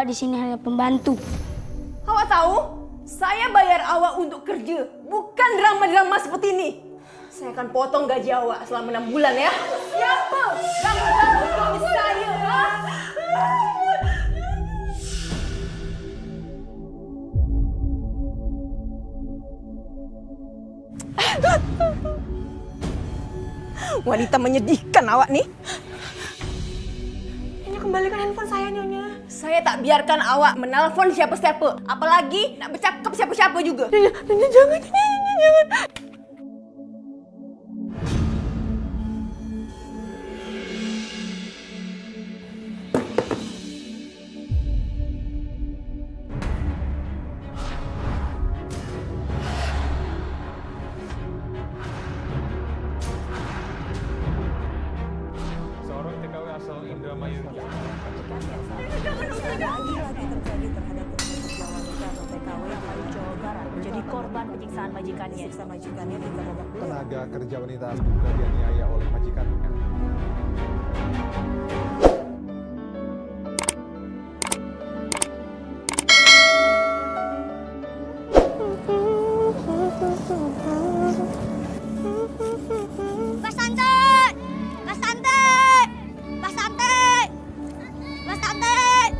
Awak di sini hanya pembantu. Awak tahu? Saya bayar awak untuk kerja, bukan drama-drama seperti ini. Saya akan potong gaji awak selama 6 bulan ya. Siapa yang mengganggu suami saya? Ha? Wanita menyedihkan awak nih. Nyonya, kembalikan handphone saya, Nyonya. Saya tak biarkan awak menelpon siapa-siapa. Apalagi nak bercakap siapa-siapa juga. Nyonya, jangan, Nyonya, jangan. Seorang TKW asal Indramayu. Menjadi korban penyiksaan majikannya. Tenaga kerja wanita diduga dianiaya oleh majikannya. Mas Santet! Mas Santet! Mas Santet! Mas Santet!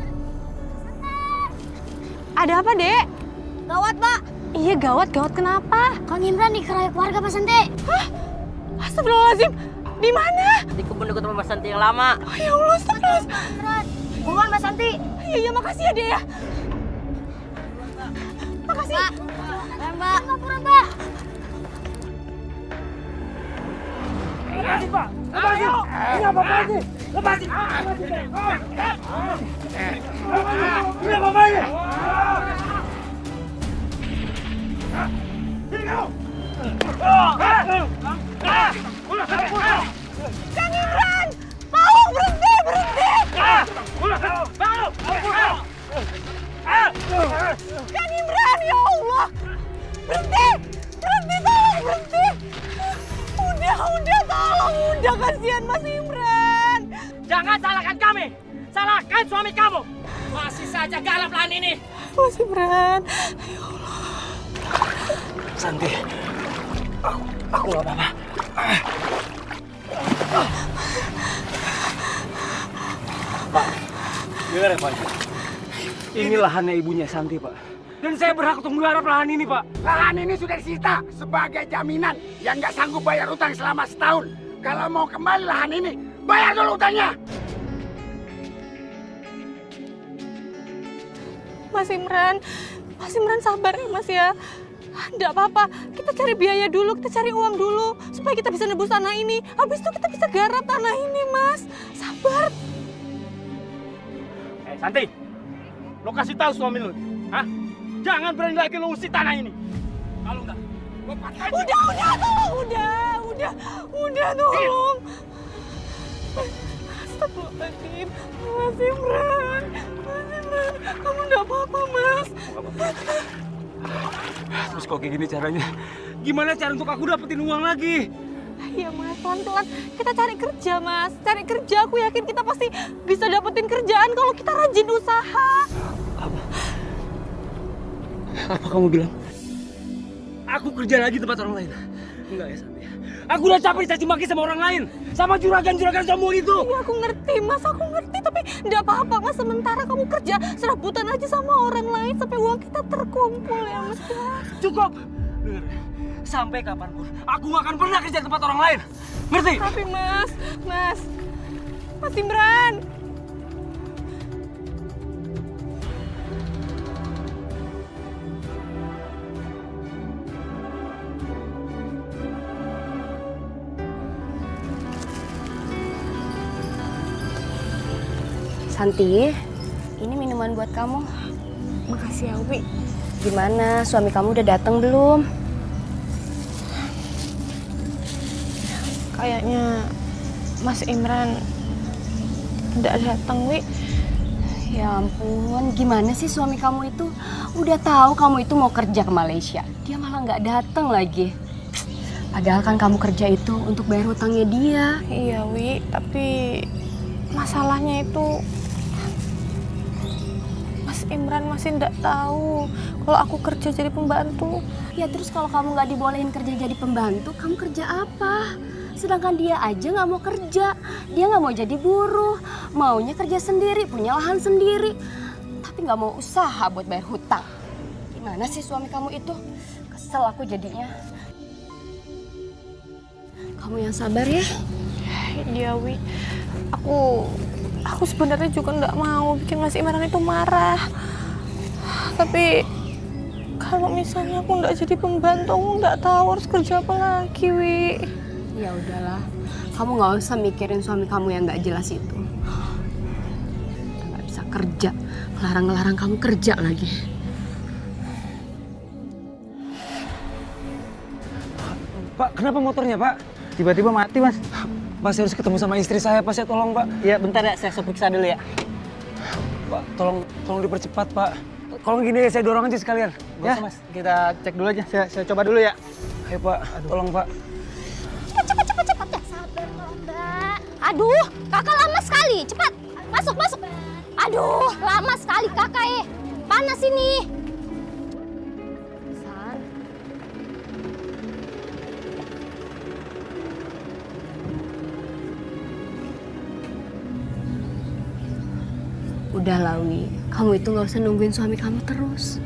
Ada apa, Dek? Gawat, Pak. Iya, gawat kenapa? Kang Imran dikeroyok warga, Mas Santet. Astagfirullahaladzim. Di mana? Di kebun dekat rumah Santi yang lama. Oh, ya Allah, astagfirullahaladzim. Buruan, Mas Santi. Iya, makasih ya, Dek ya. Makasih. Mbak. Mbak. Buruan, Mbak. Kang Imran! Tolong berhenti! Kang Imran, ya Allah! Berhenti! Tolong berhenti! Udah, tolong, udah, kasihan Mas Imran! Jangan salahkan kami. Salahkan suami kamu. Masih saja galap lahan ini. Mas Imran, Santi. Aku gak apa-apa. Pak, dengar ya Pak. Ini lahannya ibunya Santi, Pak. Dan saya berhak untuk menggarap lahan ini, Pak. Lahan ini sudah disita sebagai jaminan yang nggak sanggup bayar utang selama setahun. Kalau mau kembali lahan ini, bayar dulu utangnya. Mas Imran sabar ya Mas ya. Nggak apa-apa, kita cari biaya dulu, kita cari uang dulu. Supaya kita bisa nebus tanah ini. Habis itu kita bisa garap tanah ini, Mas. Sabar. Santi, lo kasih tahu suami lo, hah? Jangan berani lagi lo usir tanah ini. Kalau enggak, lo patahin. Udah, tolong. Astagfirullahaladzim, Mas Imran, kamu nggak apa-apa, Mas. Terus kok kayak gini caranya? Gimana cara untuk aku dapetin uang lagi? Iya, Mas, pelan-pelan. Kita cari kerja, Mas. Cari kerja, aku yakin kita pasti bisa dapetin kerjaan kalau kita rajin usaha. Apa kamu bilang? Aku kerja lagi di tempat orang lain? Enggak ya, Santi. Aku udah capek caci maki sama orang lain. Sama juragan-juragan sombong itu. Iya, aku ngerti, Mas. Aku ngerti. Tapi nggak apa-apa, Mas. Sementara kamu kerja serabutan aja sama orang lain sampai uang kita terkumpul ya, Mas. Cukup. Dengar ya. Sampai kapanpun, aku gak akan pernah kerja di tempat orang lain. Ngerti? Tapi, Mas Imran. Santi, ini minuman buat kamu. Makasih ya, Ubi. Gimana, suami kamu udah datang belum? Kayaknya Mas Imran tidak datang, Wi. Ya ampun, gimana sih suami kamu itu? Udah tahu kamu itu mau kerja ke Malaysia, dia malah nggak datang lagi. Padahal kan kamu kerja itu untuk bayar hutangnya dia. Iya, Wi. Tapi masalahnya itu Imran masih nggak tahu kalau aku kerja jadi pembantu. Ya terus kalau kamu nggak dibolehin kerja jadi pembantu, kamu kerja apa? Sedangkan dia aja nggak mau kerja, dia nggak mau jadi buruh, maunya kerja sendiri, punya lahan sendiri, tapi nggak mau usaha buat bayar hutang. Gimana sih suami kamu itu? Kesel aku jadinya. Kamu yang sabar ya. Iya, Wi. Aku sebenarnya juga nggak mau bikin Mas Imran itu marah. Tapi kalau misalnya aku nggak jadi pembantu, aku nggak tahu harus kerja apa lagi, Wi. Ya udahlah, kamu nggak usah mikirin suami kamu yang nggak jelas itu. Nggak bisa kerja, ngelarang-ngelarang kamu kerja lagi. Pak, kenapa motornya, Pak? Tiba-tiba mati, Mas. Pak, saya harus ketemu sama istri saya, Pak. Saya tolong, Pak. Ya, bentar ya, saya periksa dulu ya. Pak, tolong dipercepat, Pak. Kalau gini saya dorong aja sekalian. Ya, Mas. Kita cek dulu aja. Saya coba dulu ya. Ayo, Pak. Tolong, Pak. Cepat ya. Sabar toh, Mbak. Aduh, kakak lama sekali. Cepat, masuk. Aduh, lama sekali kakak Panas ini. San. Udah Lawi, kamu itu nggak usah nungguin suami kamu terus.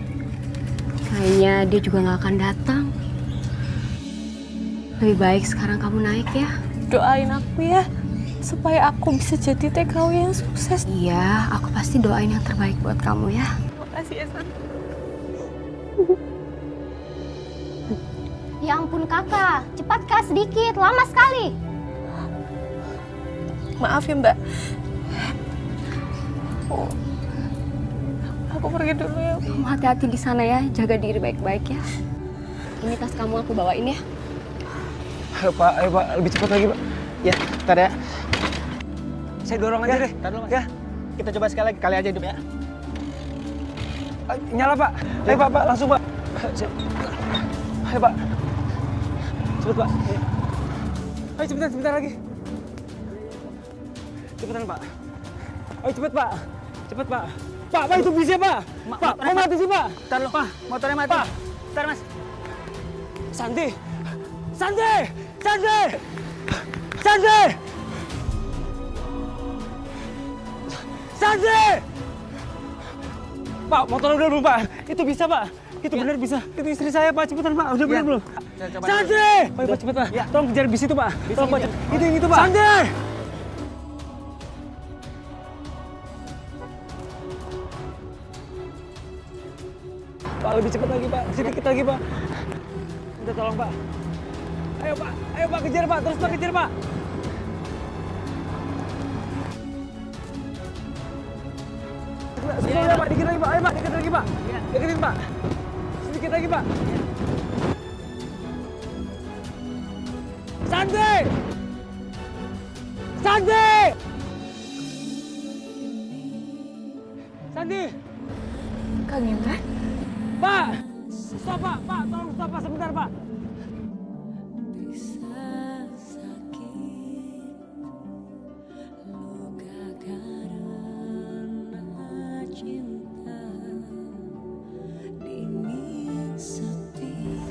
Kayaknya dia juga nggak akan datang. Lebih baik sekarang kamu naik ya. Doain aku ya, supaya aku bisa jadi TKW yang sukses. Iya, aku pasti doain yang terbaik buat kamu ya. Makasih ya, San. Ya ampun kakak, cepat kak sedikit, lama sekali. Maaf ya, Mbak. Aku pergi dulu ya. Kamu hati-hati di sana ya, jaga diri baik-baik ya. Ini tas kamu aku bawain ya. Ayo, Pak. Lebih cepat lagi, Pak. Ya, bentar ya. Saya dorong aja deh. Ntar dulu, Mas. Ya. Kita coba sekali lagi, kali aja hidup ya. Nyala, Pak. Ayo, Pak. Langsung, Pak. Ayo, Pak. Cepet, Pak. Ayo, sebentar lagi. Cepetan, Pak. Ayo, cepet, Pak. Cepet, Pak. Pak, itu bisa, Pak. Pak, mau mati sih, Pak. Ntar lu, Pak. motornya mati. Pak. Ntar, Mas. Santi. Pak, motornya udah belum, Pak? Itu bisa, Pak. Itu benar bisa. Itu istri saya, Pak. Cepetan, Pak. Udah benar belum? Saya coba Santi! Ayo, Pak, cepet, Pak. Ya. Tolong kejar bis itu, Pak. Tolong, Pak. ya. Itu yang itu, Pak. Santi! Pak, lebih cepat lagi, Pak. Sedikit lagi, Pak. Udah, tolong, Pak. Ayo, Pak. Kejar, Pak. Terus, Pak. Kejar, Pak. Sebentar, Pak. Dikit lagi, Pak. Ayo, Pak. Dikit lagi, Pak. Deketin, Pak. Sedikit lagi, Pak. Santi! Kang Imran? Pak! Stop, Pak. Tolong stop, Pak. Sebentar, Pak.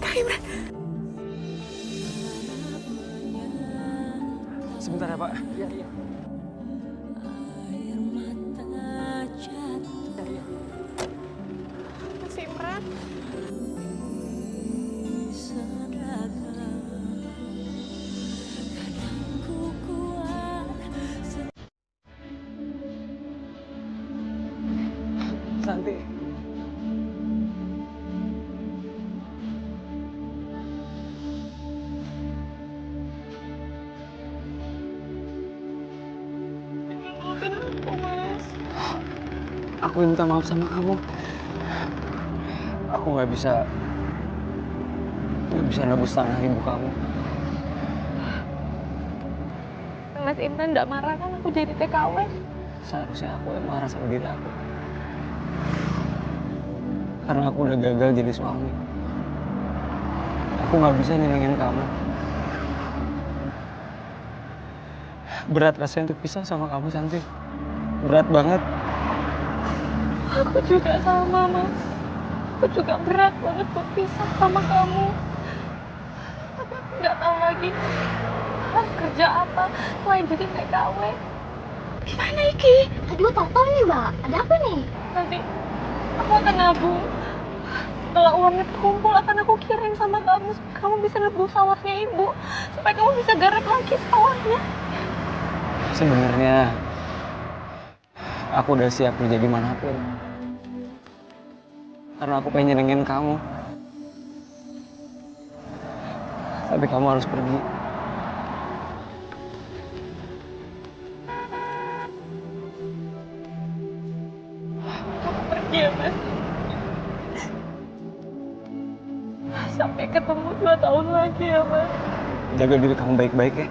Kang Imran? Sebentar ya, Pak. Iya. Mas Imran? Santi. Aku minta maaf sama kamu. Aku nggak bisa nebus tanah ibu kamu. Mas Imran nggak marah kan aku jadi TKW? Seharusnya aku yang marah sama diri aku. Karena aku udah gagal jadi suami. Aku nggak bisa nyenengin kamu. Berat rasanya untuk pisah sama kamu, Santi. Berat banget. Aku juga sama, Mas. Aku juga berat banget berpisah sama kamu. Tapi aku nggak tahu lagi harus kerja apa selain jadi TKW. Gimana iki? Aduh, Toto nih, Mbak. Ada apa nih? Nanti aku akan nabung. Setelah uangnya terkumpul akan aku kirim sama kamu supaya kamu bisa nebus sawahnya ibu, supaya kamu bisa garap lagi sawahnya. Sebenarnya aku udah siap kerja di manapun. Karena aku pengen nyenengin kamu. Tapi kamu harus pergi. Kamu pergi ya, Mas. Sampai ketemu 2 tahun lagi ya, Mas. Jaga diri kamu baik-baik ya.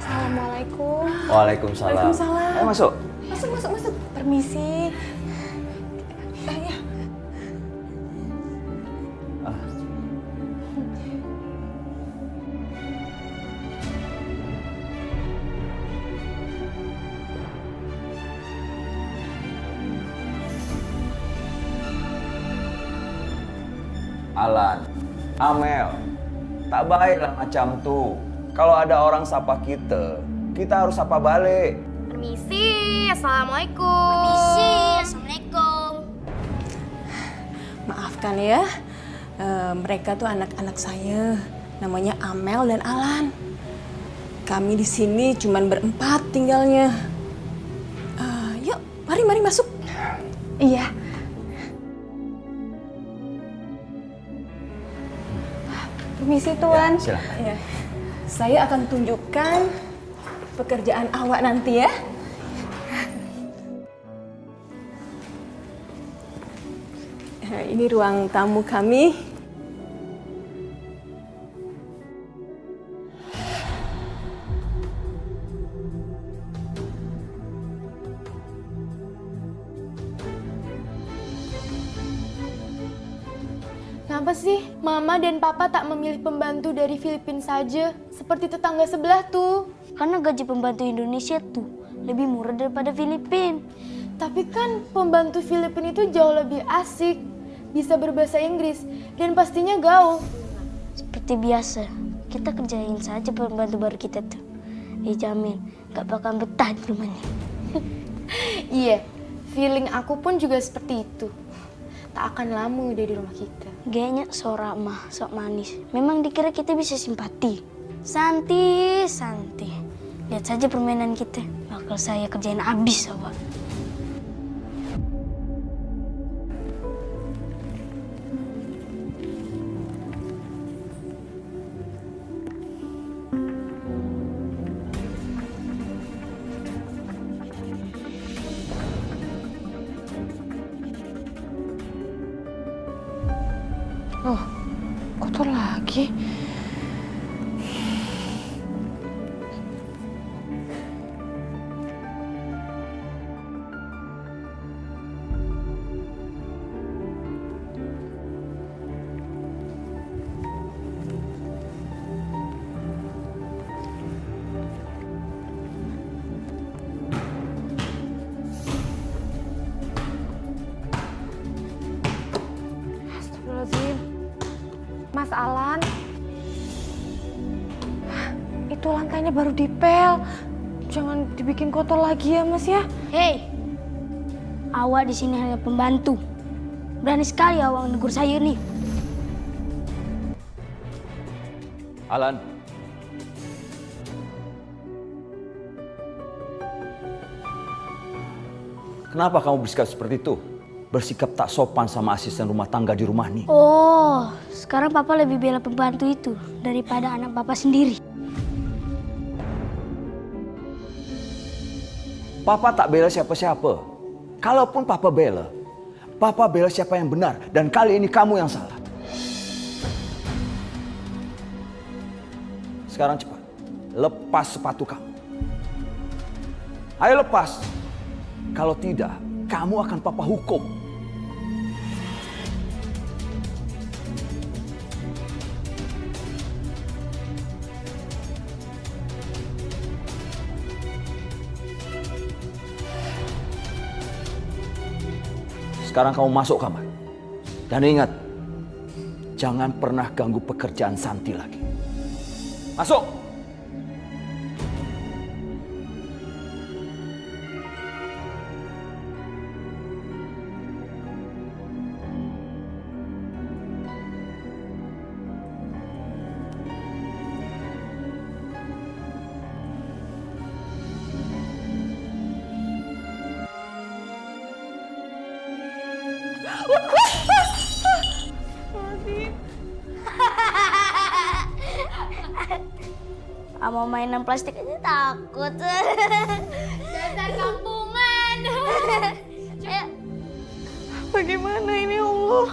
Assalamualaikum. Waalaikumsalam. Waalaikumsalam. Ayo masuk. Masuk. Permisi. Ya. Alan, Amel, tak baiklah macam tuh. Kalau ada orang sapa kita harus sapa balik. Permisi, assalamualaikum. Permisi, assalamualaikum. Maafkan ya, mereka tuh anak-anak saya. Namanya Amel dan Alan. Kami di sini cuman berempat tinggalnya. Yuk, mari masuk. Iya. Permisi Tuan. Ya, silakan. Ya. Saya akan tunjukkan pekerjaan awak nanti ya. Ini ruang tamu kami. Kenapa sih Mama dan Papa tak memilih pembantu dari Filipina saja, seperti tetangga sebelah tuh? Karena gaji pembantu Indonesia tuh lebih murah daripada Filipina. Tapi kan pembantu Filipina itu jauh lebih asik, bisa berbahasa Inggris, dan pastinya gaul. Seperti biasa, kita kerjain saja pembantu baru kita tuh. Dijamin gak bakal betah di rumahnya. Iya, feeling aku pun juga seperti itu. Tak akan lama dia di rumah kita. Gayanya sok ramah, sok manis. Memang dikira kita bisa simpati. Santi. Lihat saja permainan kita. Bakal saya kerjain abis, sobat. Oh, kotor lagi. Mas Alan. itu lantainya baru dipel. Jangan dibikin kotor lagi ya Mas ya. Hei, Awa di sini hanya pembantu. Berani sekali Awa negur saya nih. Alan. Kenapa kamu bersikap seperti itu? Bersikap tak sopan sama asisten rumah tangga di rumah ini. Oh, sekarang Papa lebih bela pembantu itu daripada anak Papa sendiri. Papa tak bela siapa-siapa. Kalaupun Papa bela siapa yang benar. Dan kali ini kamu yang salah. Sekarang cepat, lepas sepatu kamu. Ayo lepas. Kalau tidak, kamu akan Papa hukum. Sekarang kamu masuk kamar. Dan ingat, jangan pernah ganggu pekerjaan Santi lagi. Masuk! Mau mainan plastik aja takut. Dasar kampungan. Bagaimana ini Allah?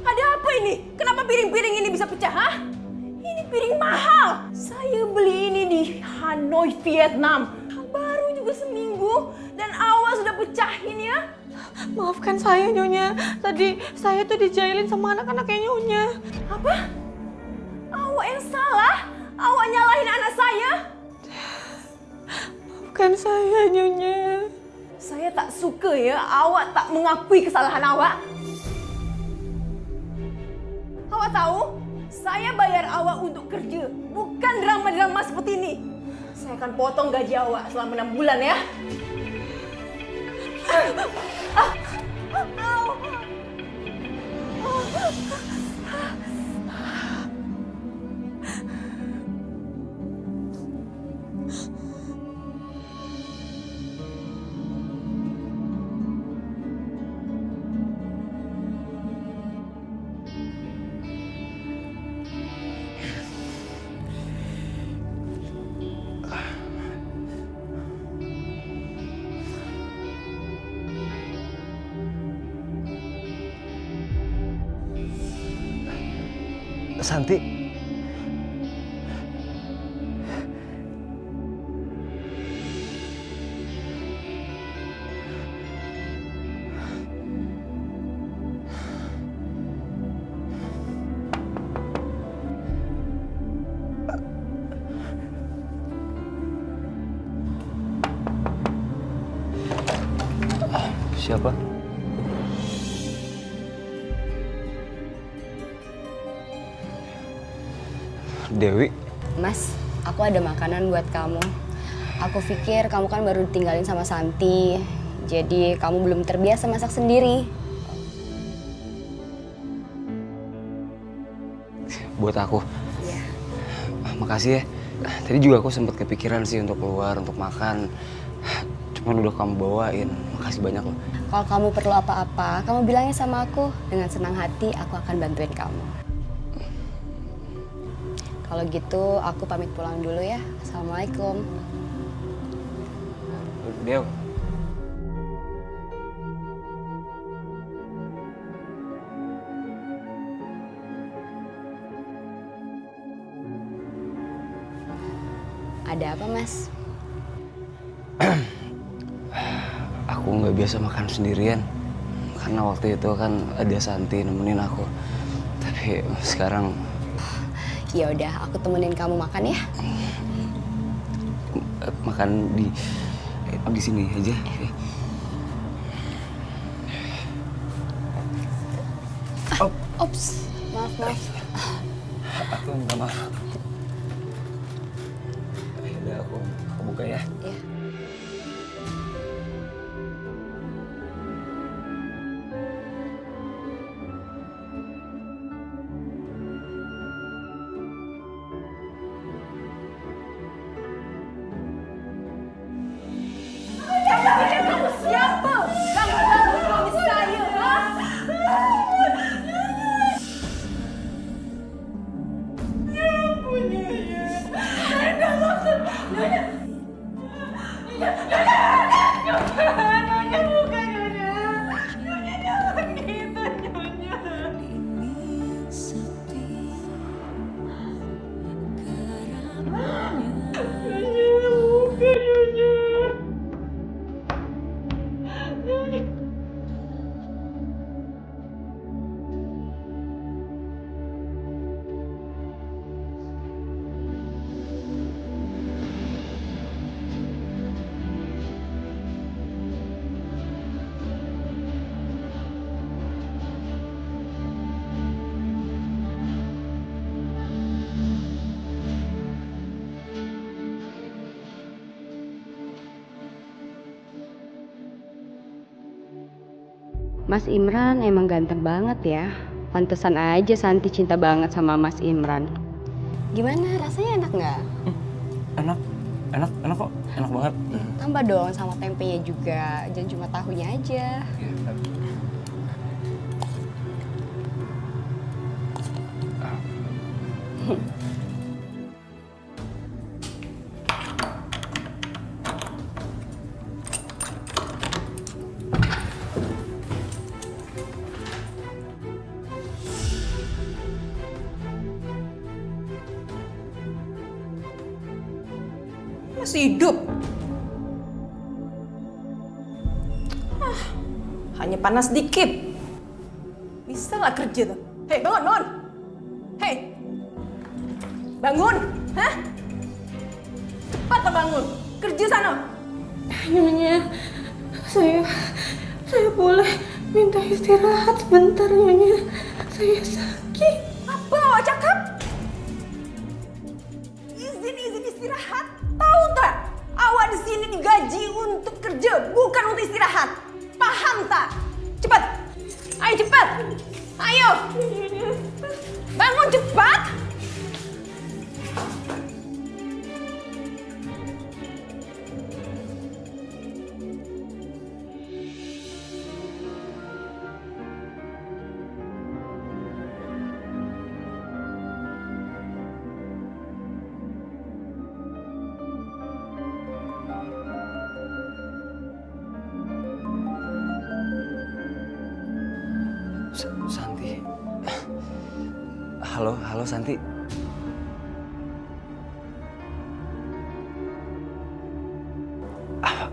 Ada apa ini? Kenapa piring-piring ini bisa pecah, ha? Ini piring mahal. Saya beli ini di Hanoi, Vietnam. Baru juga seminggu dan awal sudah pecahin ya. Maafkan saya Nyonya. Tadi saya tuh dijailin sama anak-anaknya Nyonya. Apa? Awak yang salah? Awak nyalahin anak saya? Maafkan saya Nyonya. Saya tak suka ya awak tak mengakui kesalahan awak. Awak tahu? Saya bayar awak untuk kerja, bukan drama-drama seperti ini. Saya akan potong gaji awak selama 6 bulan ya. Santi. Siapa? Dewi. Mas, aku ada makanan buat kamu. Aku pikir kamu kan baru ditinggalin sama Santi. Jadi kamu belum terbiasa masak sendiri. Buat aku. Iya. Makasih ya. Tadi juga aku sempat kepikiran sih untuk keluar, untuk makan. Cuman udah kamu bawain. Makasih banyak loh. Kalau kamu perlu apa-apa, kamu bilangnya sama aku. Dengan senang hati, aku akan bantuin kamu. Kalau gitu, aku pamit pulang dulu ya. Assalamualaikum. Dew. Ada apa, Mas? Aku nggak biasa makan sendirian. Karena waktu itu kan ada Santi nemenin aku. Tapi sekarang... Ya udah, aku temenin kamu makan ya. Makan di sini aja. Ops, maaf. Aku minta maaf. Udah aku buka ya. Iya. Kamu siapa? Kamu ganggu suami saya, ha? Ya ampun, Nyonya. Saya nggak maksud. Nyonya. Nyonya bukan Nyonya. Nyonya jangan gitu, Nyonya. Nyonya bukan Nyonya. Mas Imran emang ganteng banget ya. Pantesan aja Santi cinta banget sama Mas Imran. Gimana rasanya, enak nggak? Enak kok. Enak banget. Tambah dong sama tempenya juga, jangan cuma tahunya aja. Masih hidup. Hanya panas dikit. Bisa nggak kerja tuh? Hei, bangun. Hei, bangun. Hah? Cepat bangun. Kerja sana. Nyonya, saya boleh minta istirahat sebentar, Nyonya. Saya sakit. Apa awak cakap? Izin istirahat. Tahu tak? Awak di sini digaji untuk kerja, bukan untuk istirahat. Paham tak? Cepat. Ayo cepat. Ayo. Bangun cepat. Santi. Halo Santi.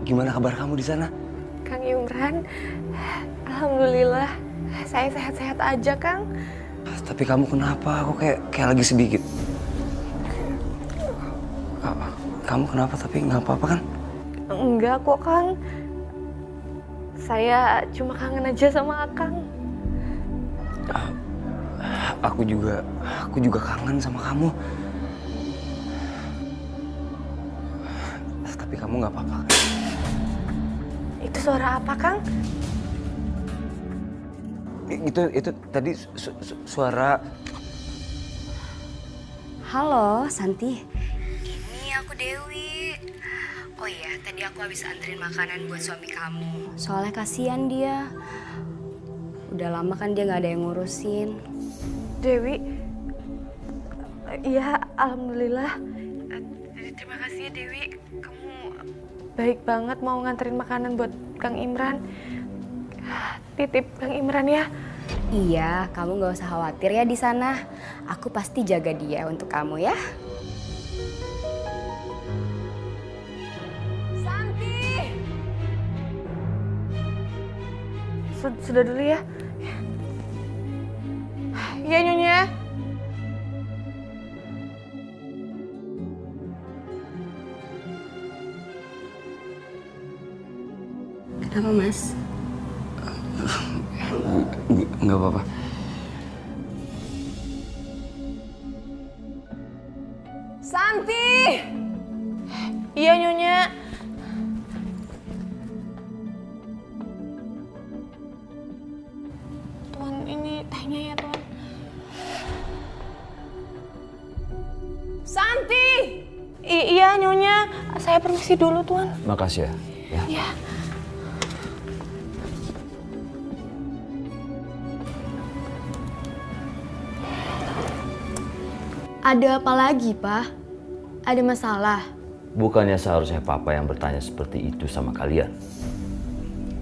Gimana kabar kamu di sana? Kang Imran, alhamdulillah saya sehat-sehat aja, Kang. Tapi kamu kenapa? Aku kayak lagi sedih gitu. Kamu kenapa? Tapi nggak apa-apa kan? Enggak kok, Kang. Saya cuma kangen aja sama Akang. Aku juga kangen sama kamu. Tapi kamu nggak apa-apa kan? Itu suara apa, Kang? Itu tadi suara. Halo, Santi. Ini aku Dewi. Oh iya, tadi aku habis anterin makanan buat suami kamu. Soalnya kasihan dia. Udah lama kan dia nggak ada yang ngurusin. Dewi. Iya, alhamdulillah. Terima kasih ya, Dewi. Kamu baik banget mau nganterin makanan buat Kang Imran. Titip Kang Imran ya. Iya, kamu nggak usah khawatir ya di sana. Aku pasti jaga dia untuk kamu ya. Santi. Sudah dulu ya. Iya, Nyonya. Kenapa, Mas? Nggak apa-apa. Iya, Nyonya. Tuan, ini tehnya ya, Tuan. Santi! Iya, Nyonya. Saya permisi dulu, Tuan. Makasih ya. Iya. Ada apa lagi, Pak? Ada masalah? Bukannya seharusnya Papa yang bertanya seperti itu sama kalian?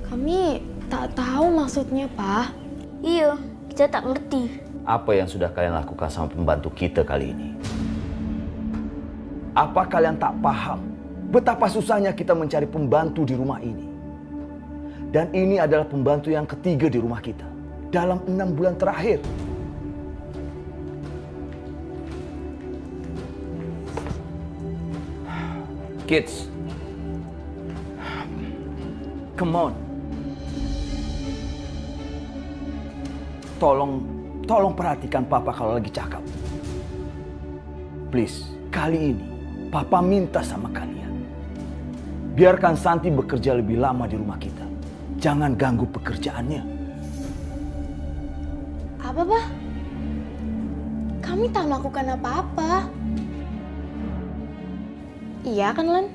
Kami tak tahu maksudnya, Pak. Iya, kita tak ngerti. Apa yang sudah kalian lakukan sama pembantu kita kali ini? Apa kalian tak paham betapa susahnya kita mencari pembantu di rumah ini? Dan ini adalah pembantu yang ketiga di rumah kita dalam 6 bulan terakhir. Kids, come on. Tolong perhatikan Papa kalau lagi cakap. Please, kali ini Papa minta sama kalian. Biarkan Santi bekerja lebih lama di rumah kita. Jangan ganggu pekerjaannya. Apa, Pak? Kami tak melakukan apa-apa. Iya kan, Lan?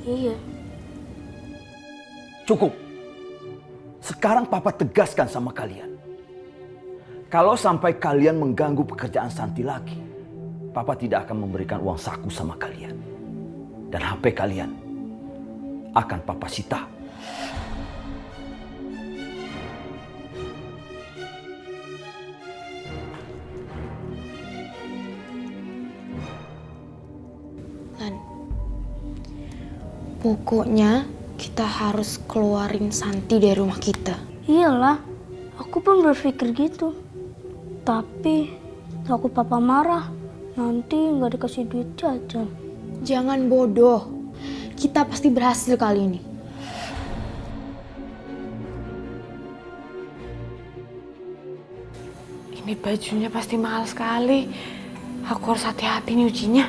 Iya. Cukup. Sekarang Papa tegaskan sama kalian. Kalau sampai kalian mengganggu pekerjaan Santi lagi, Papa tidak akan memberikan uang saku sama kalian. Dan HP kalian akan Papa sita. Lan, pokoknya kita harus keluarin Santi dari rumah kita. Iyalah, aku pun berpikir gitu. Tapi takut Papa marah. Nanti nggak dikasih duit jajan. Jangan bodoh. Kita pasti berhasil kali ini. Ini bajunya pasti mahal sekali. Aku harus hati-hati nyucinya.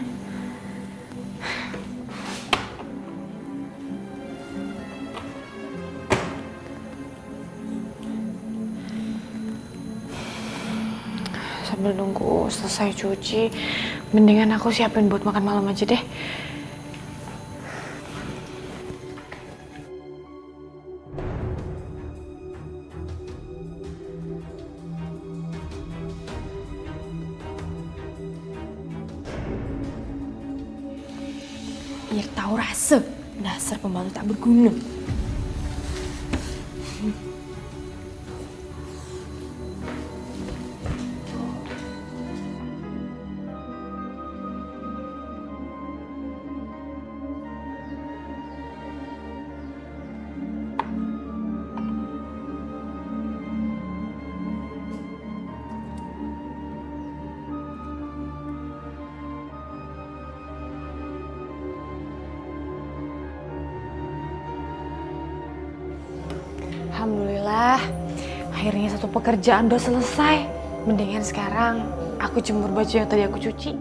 Sambil nunggu selesai cuci, mendingan aku siapin buat makan malam aja deh. Biar tahu rasa. Dasar pembantu tak berguna. Alhamdulillah, akhirnya satu pekerjaan udah selesai. Mendingan sekarang aku jemur baju yang tadi aku cuci.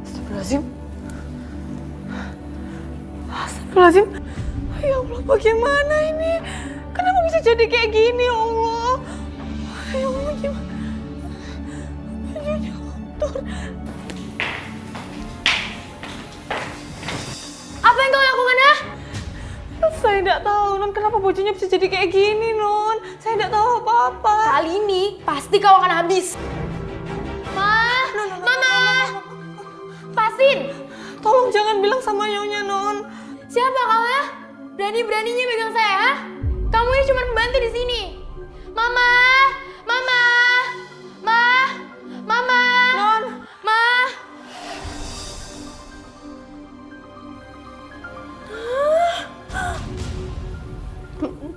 Astagfirullahaladzim. Astagfirullahaladzim. Ya Allah, bagaimana ini? Kenapa bisa jadi kayak gini, ya Allah? Ya Allah, gimana? Bajunya kotor. Apa yang kau lakukan, ya? Saya tidak tahu, Non. Kenapa bajunya bisa jadi kayak gini, Non? Saya tidak tahu apa-apa. Kali ini pasti kau akan habis. Mama! Pasin! Tolong jangan bilang sama Nyonya, Non. Siapa kau, ya? Berani-beraninya megang saya, ha? Kamu ini cuma pembantu di sini. Mama! Mama! Ma! Mama! Non! Ma!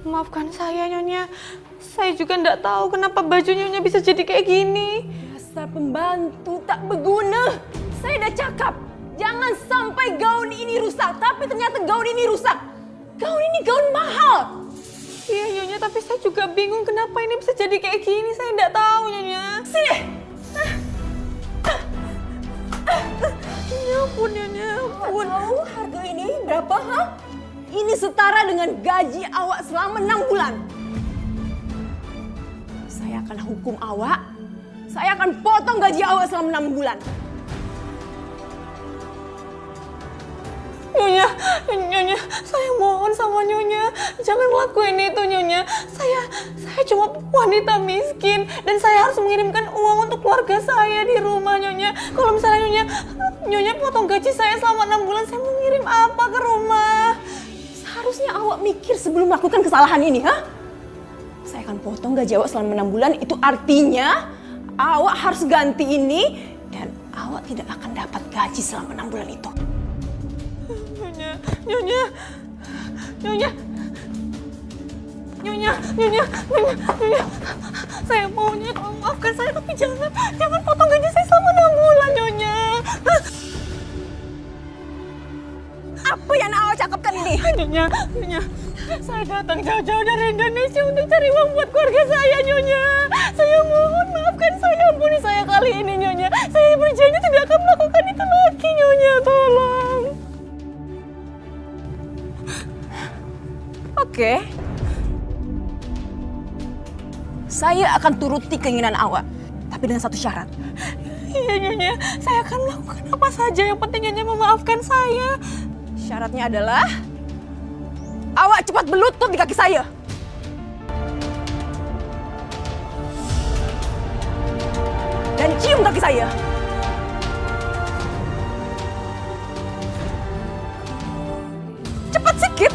Maafkan saya, Nyonya. Saya juga tidak tahu kenapa baju Nyonya bisa jadi kayak gini. Dasar pembantu tak berguna. Saya udah cakap, jangan sampai gaun ini rusak. Tapi ternyata gaun ini rusak. Gaun ini gaun mahal. Iya Nyonya, tapi saya juga bingung kenapa ini bisa jadi kayak gini. Saya nggak tahu Nyonya. Sini! Ya ampun Nyonya, ampun. Tahu harga ini berapa, ha? Ini setara dengan gaji awak selama 6 bulan. Saya akan hukum awak. Saya akan potong gaji awak selama 6 bulan. Nyonya, saya mohon sama Nyonya, jangan lakuin itu Nyonya. Saya cuma wanita miskin dan saya harus mengirimkan uang untuk keluarga saya di rumah Nyonya. Kalau misalnya Nyonya potong gaji saya selama 6 bulan, saya mau ngirim apa ke rumah? Seharusnya awak mikir sebelum melakukan kesalahan ini, ha? Saya akan potong gaji awak selama 6 bulan, itu artinya awak harus ganti ini dan awak tidak akan dapat gaji selama 6 bulan itu. Nyonya, saya maunya tolong maafkan saya, tapi jangan potong gaji saya selama 6 bulan, Nyonya. Apa yang awak cakapkan ini? Nyonya, saya datang jauh-jauh dari Indonesia untuk cari uang buat keluarga saya, Nyonya. Saya mohon maafkan saya, ampuni saya kali ini, Nyonya. Saya berjanji tidak akan melakukan itu lagi, Nyonya, tolong. Oke. Saya akan turuti keinginan awak, tapi dengan satu syarat. Iya, Nyonya. Saya akan melakukan apa saja, yang penting Nyonya memaafkan saya. Syaratnya adalah awak cepat berlutut di kaki saya. Dan cium kaki saya. Cepat sikit.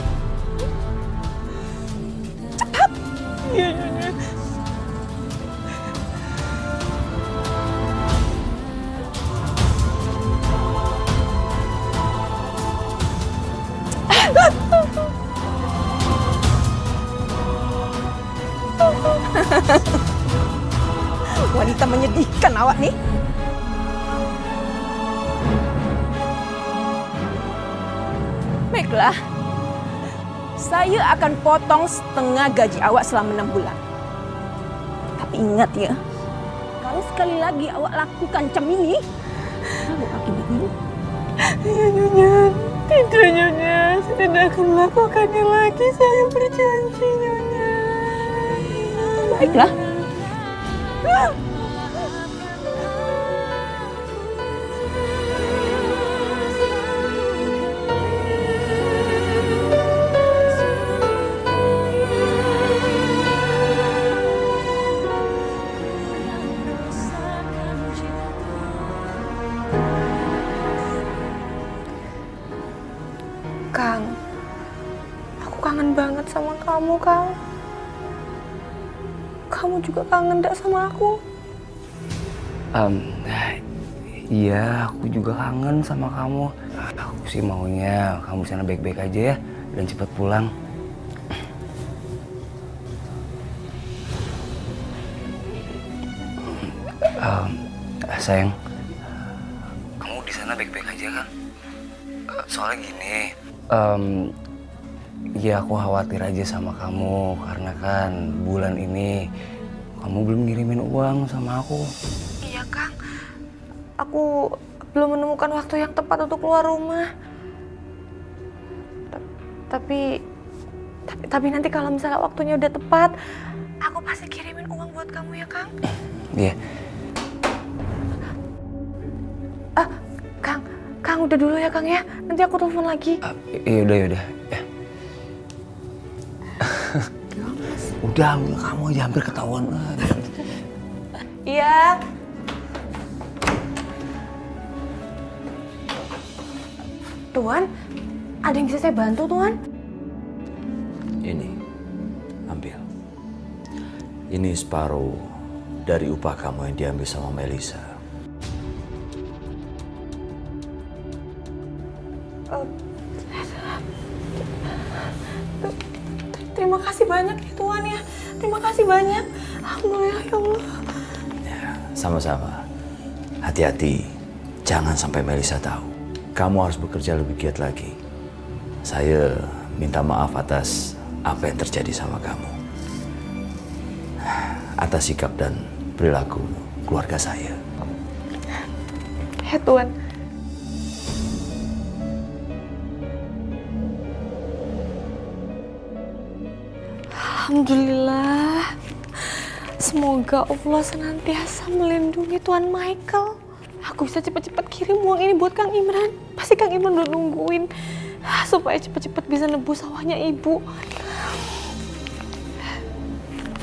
Cepat. Iya, Nyonya. Wanita menyedihkan awak nih. Baiklah. Saya akan potong setengah gaji awak selama 6 bulan. Tapi ingat ya, kalau sekali lagi awak lakukan macam ini, awak akibatnya. Iya, Nyonya. Tidak, Nyonya. Saya tidak akan melakukannya lagi. Saya berjanji, Nyonya. Baiklah. Kang, aku kangen banget sama kamu, Kang. Kamu juga kangen gak sama aku? Iya, aku juga kangen sama kamu. Aku sih maunya kamu di sana baik-baik aja ya dan cepat pulang. Sayang, kamu di sana baik-baik aja kan? Soalnya gini, ya aku khawatir aja sama kamu karena kan bulan ini kamu belum ngirimin uang sama aku. Iya, Kang. Aku belum menemukan waktu yang tepat untuk keluar rumah. Tapi nanti kalau misalnya waktunya udah tepat, aku pasti kirimin uang buat kamu ya, Kang. Iya. Kang, udah dulu ya, Kang ya. Nanti aku telepon lagi. Yaudah. Ya. Udah, kamu aja hampir ketahuan. Iya. Tuan, ada yang bisa saya bantu, Tuan? Ini, ambil. Ini separuh dari upah kamu yang diambil sama Melisa. Terima kasih banyak ya, Tuan ya. Terima kasih banyak. Alhamdulillah ya Allah. Ya, sama-sama. Hati-hati, jangan sampai Melisa tahu. Kamu harus bekerja lebih giat lagi. Saya minta maaf atas apa yang terjadi sama kamu, atas sikap dan perilaku keluarga saya. Ya Tuan. Alhamdulillah. Semoga Allah senantiasa melindungi Tuan Michael. Aku bisa cepat-cepat kirim uang ini buat Kang Imran. Pasti Kang Imran udah nungguin supaya cepat-cepat bisa nebus sawahnya ibu.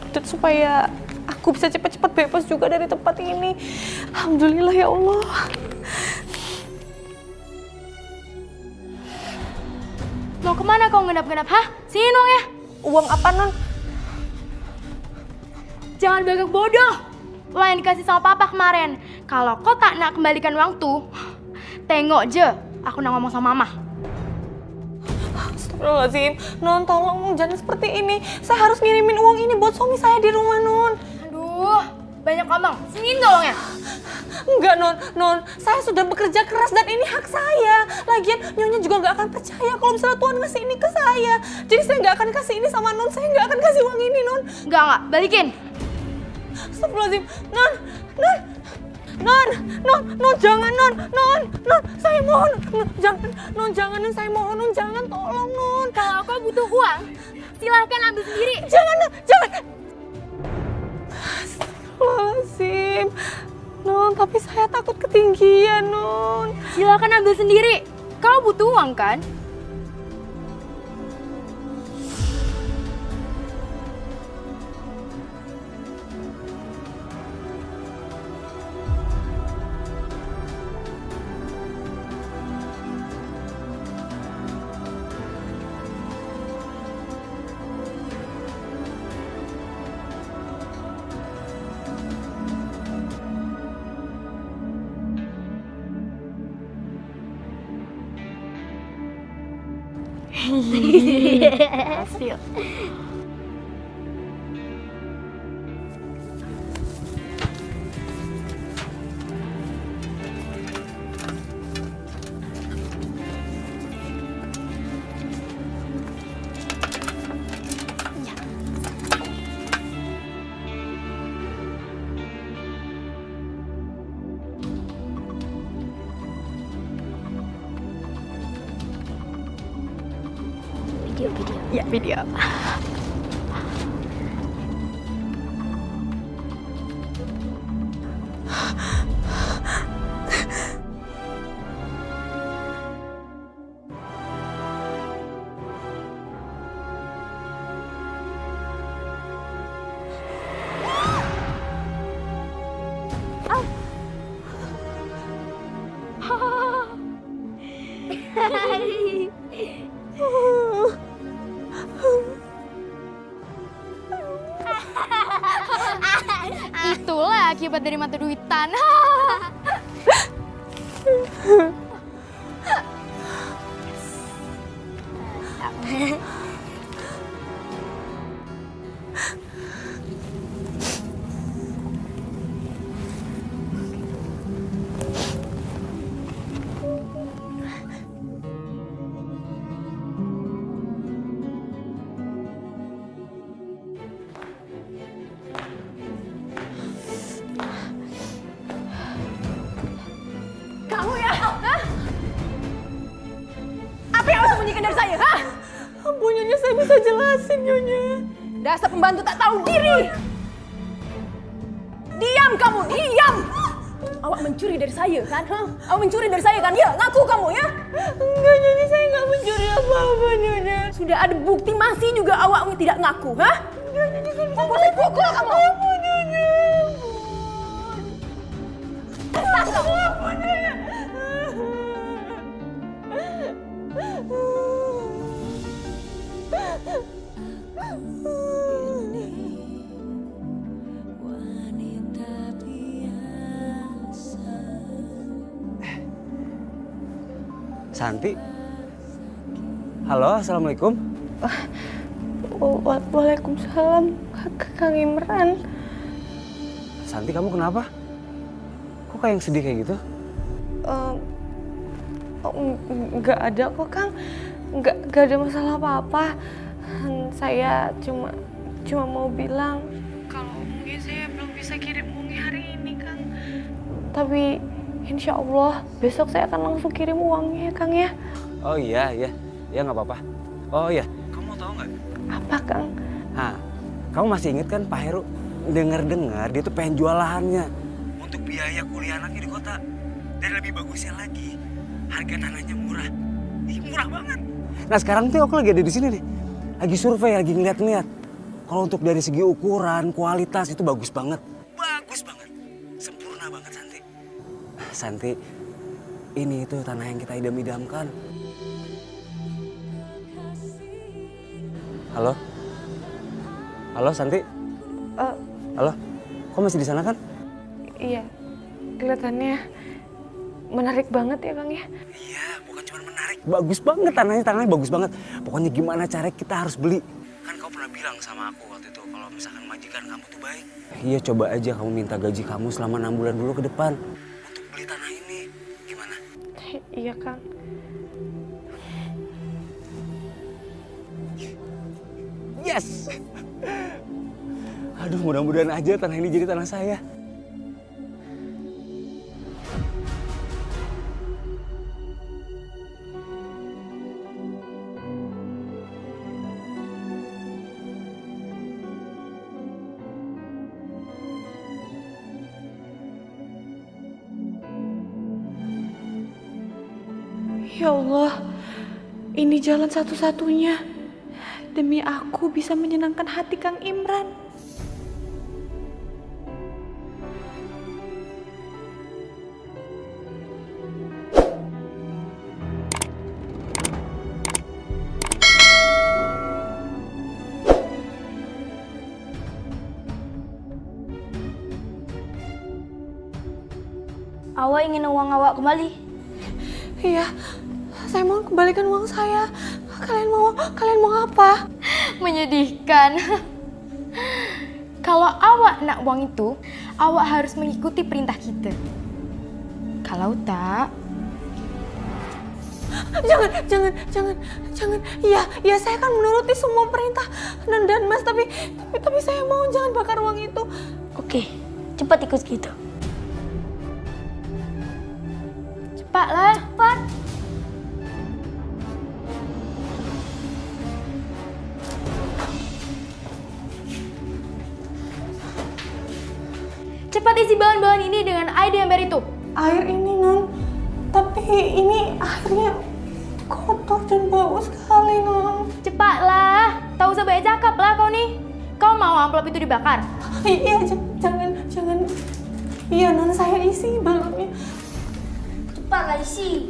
Dan supaya aku bisa cepat-cepat bebas juga dari tempat ini. Alhamdulillah ya Allah. Mau kemana kau ngendap-ngendap? Hah? Sini dong ya. Uang apa, Non? Jangan bagak bodoh. Uang yang dikasih sama papa kemarin. Kalau kau tak nak kembalikan uang tuh, tengok je. Aku nak ngomong sama mama. Astagfirullahaladzim. Non, tolong jangan seperti ini. Saya harus ngirimin uang ini buat suami saya di rumah, Non. Aduh, banyak ngomong. Sini dong ya. Enggak, Non. Saya sudah bekerja keras dan ini hak saya. Lagian Nyonya juga nggak akan percaya kalau misalnya Tuan ngasih ini ke saya. Jadi saya nggak akan kasih ini sama Non. Saya nggak akan kasih uang ini, Non. Enggak, balikin. Astagfirullahaladzim. Non, jangan, Non, saya mohon, jangan, Non, saya mohon, Non, jangan, tolong, Non. Kalau kau butuh uang, silahkan ambil sendiri. Jangan, Non, jangan. Astagfirullahaladzim. Non, tapi saya takut ketinggian, Non. Silahkan ambil sendiri. Kau butuh uang kan? Hasil. Ya, video. Itulah akibat dari mata duitan. Kamu ya? Hah? Apa yang kamu sembunyikan dari saya? Hah? Ampun, Nyonya, saya bisa jelasin, Nyonya. Dasar pembantu tak tahu diri. Diam kamu, diam. Awak mencuri dari saya kan? Hah? Awak mencuri dari saya kan? Ya, ngaku kamu ya? Enggak, Nyonya, saya nggak mencuri apa-apa, Nyonya. Sudah ada bukti masih juga awak tidak ngaku, hah? Enggak, Nyonya, saya bisa Saya pukul kamu. Ampun, Nyonya. Ampun, Nyonya. Santi? Halo, Assalamualaikum. Waalaikumsalam, Kang Imran. Santi, kamu kenapa? Kok kayak yang sedih kayak gitu? Nggak ada kok, Kang. Nggak ada masalah apa-apa. Saya cuma mau bilang kalau mungkin saya belum bisa kirim uangnya hari ini, Kang. Tapi insya Allah besok saya akan langsung kirim uangnya, Kang ya. Oh iya, nggak apa-apa. Oh iya, kamu tahu nggak? Apa, Kang? Kamu masih inget kan Pak Heru? Dengar dia tuh pengen jual lahannya untuk biaya kuliah anaknya di kota. Dan lebih bagusnya lagi, harga tanahnya murah. Murah banget. Nah sekarang tuh aku lagi ada di sini nih. Lagi survei, lagi ngeliat-ngeliat. Kalau untuk dari segi ukuran, kualitas itu bagus banget. Bagus banget. Sempurna banget Santi. Santi, ini itu tanah yang kita idam-idamkan. Halo? Halo Santi? Halo? Kok masih di sana kan? Iya, kelihatannya menarik banget ya, Kang ya. Iya, bukan cuma menarik. Bagus banget tanahnya bagus banget. Pokoknya gimana cara kita harus beli. Kan kau pernah bilang sama aku waktu itu kalau misalkan majikan kamu tuh baik. Iya, coba aja kamu minta gaji kamu selama 6 bulan dulu ke depan. Untuk beli tanah ini. Gimana? Iya, Kang. Yes! Aduh, mudah-mudahan aja tanah ini jadi tanah saya. Ya Allah, ini jalan satu-satunya demi aku bisa menyenangkan hati Kang Imran. Awak ingin uang awak kembali? Iya, saya mau kembalikan uang saya. Kalian mau apa? Menyedihkan. Kalau awak nak uang itu, awak harus mengikuti perintah kita. Kalau tak... Jangan. Iya, saya akan menuruti semua perintah dan Mas, tapi saya mau jangan bakar uang itu. Oke, cepat ikut gitu. Cepatlah. Cepat. Cepat isi bahan-bahan ini dengan air di ember itu. Air ini, Non. Tapi ini airnya kotor dan bau sekali, Non. Cepatlah. Tak usah banyak cakap lah kau nih. Kau mau amplop itu dibakar? Iya, jangan. Iya, Non, saya isi balonnya. Cepatlah isi.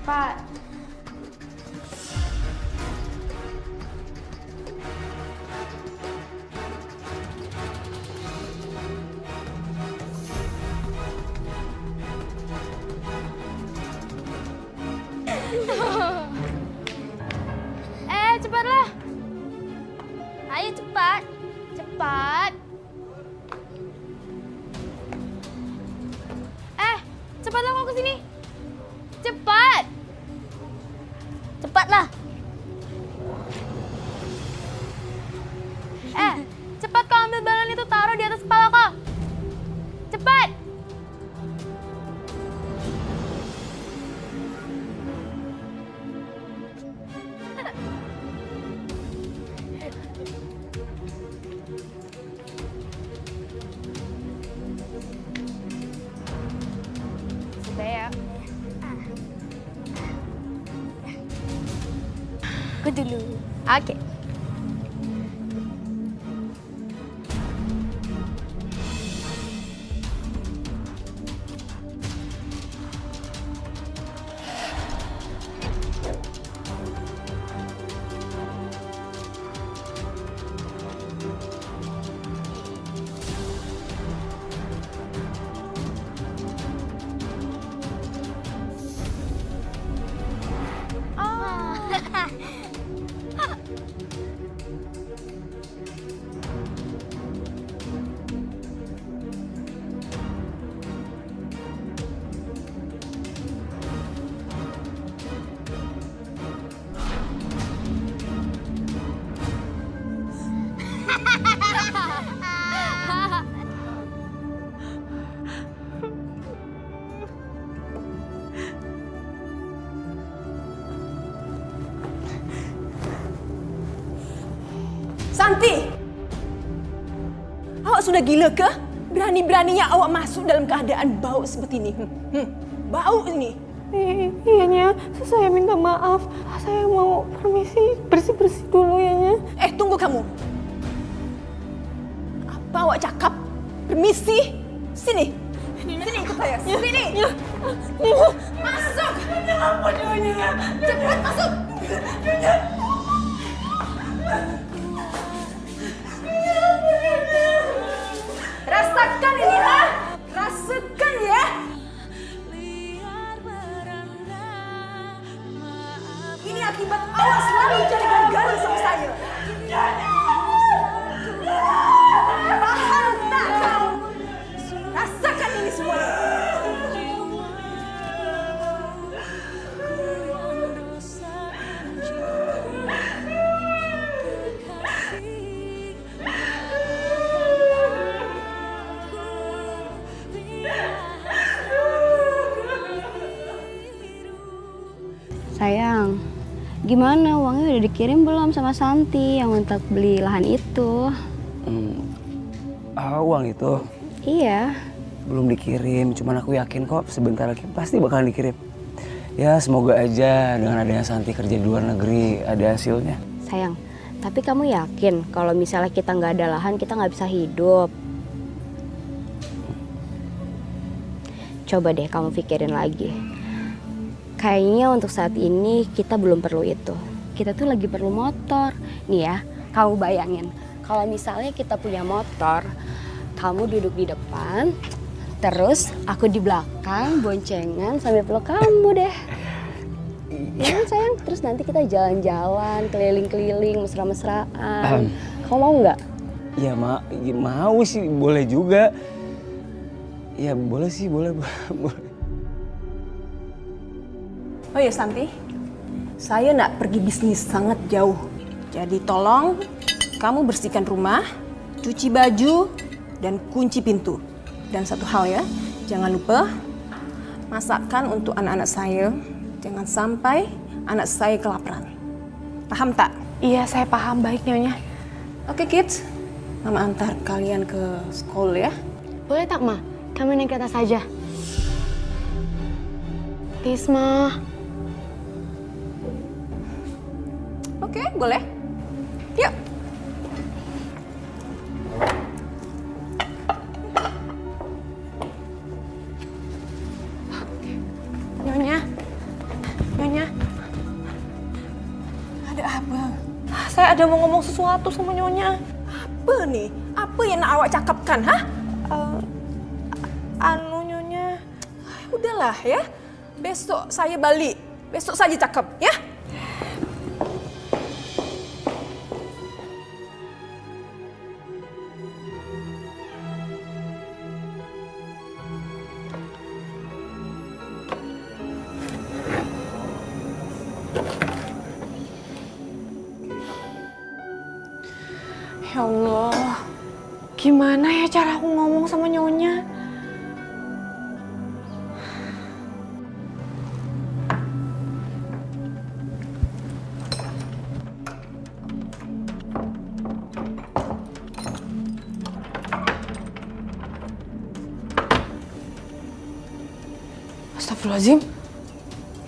Cepat. Cepatlah. Ayo cepat. Cepat. Cepatlah kau kesini. Cepat. Cepatlah. Cepat kau ambil balon itu, taruh di atas kepala kau. Cepat. Sudah ya. Aku dulu. Oke. Santi! Awak sudah gila ke? Berani-beraninya awak masuk dalam keadaan bau seperti ini. Bau ini. Iya, saya minta maaf. Saya mau permisi bersih-bersih dulu ya, Nya. Tunggu kamu. Apa awak cakap? Permisi? Sini. Sini ikut saya. Sini. Masuk. Cepat masuk. Rasakan ini, ha? Rasakan ya. Ini akibat awak selalu cari gara-gara sama saya. Paham tak kau? Rasakan ini semuanya. Sayang, gimana uangnya udah dikirim belum sama Santi yang untuk beli lahan itu? Uang itu Iya. belum dikirim, cuman aku yakin kok sebentar lagi pasti bakalan dikirim. Ya semoga aja dengan adanya Santi kerja di luar negeri ada hasilnya. Sayang, tapi kamu yakin kalau misalnya kita nggak ada lahan kita nggak bisa hidup? Coba deh kamu pikirin lagi. Kayaknya untuk saat ini kita belum perlu itu. Kita tuh lagi perlu motor. Nih ya, kamu bayangin. Kalau misalnya kita punya motor, kamu duduk di depan, terus aku di belakang, boncengan sambil peluk kamu deh. Ya kan sayang? Terus nanti kita jalan-jalan, keliling-keliling, mesra-mesraan. Kamu mau nggak? Ya mau sih, boleh juga. Ya boleh sih, boleh. Oh ya Santi, saya nak pergi bisnis sangat jauh. Jadi tolong kamu bersihkan rumah, cuci baju, dan kunci pintu. Dan satu hal ya, jangan lupa masakkan untuk anak-anak saya. Jangan sampai anak saya kelaparan. Paham tak? Iya, saya paham baik Nyonya. Oke kids, Mama antar kalian ke sekolah ya. Boleh tak, Ma? Kami naik ke atas saja. Please, Ma. Oke, boleh. Yuk. Nyonya. Ada apa? Saya ada mau ngomong sesuatu sama Nyonya. Apa nih? Apa yang nak awak cakapkan, ha? Nyonya. Udahlah ya. Besok saya balik. Besok saja cakap, ya? Ya Allah, gimana ya cara aku ngomong sama Nyonya? Astagfirullahaladzim,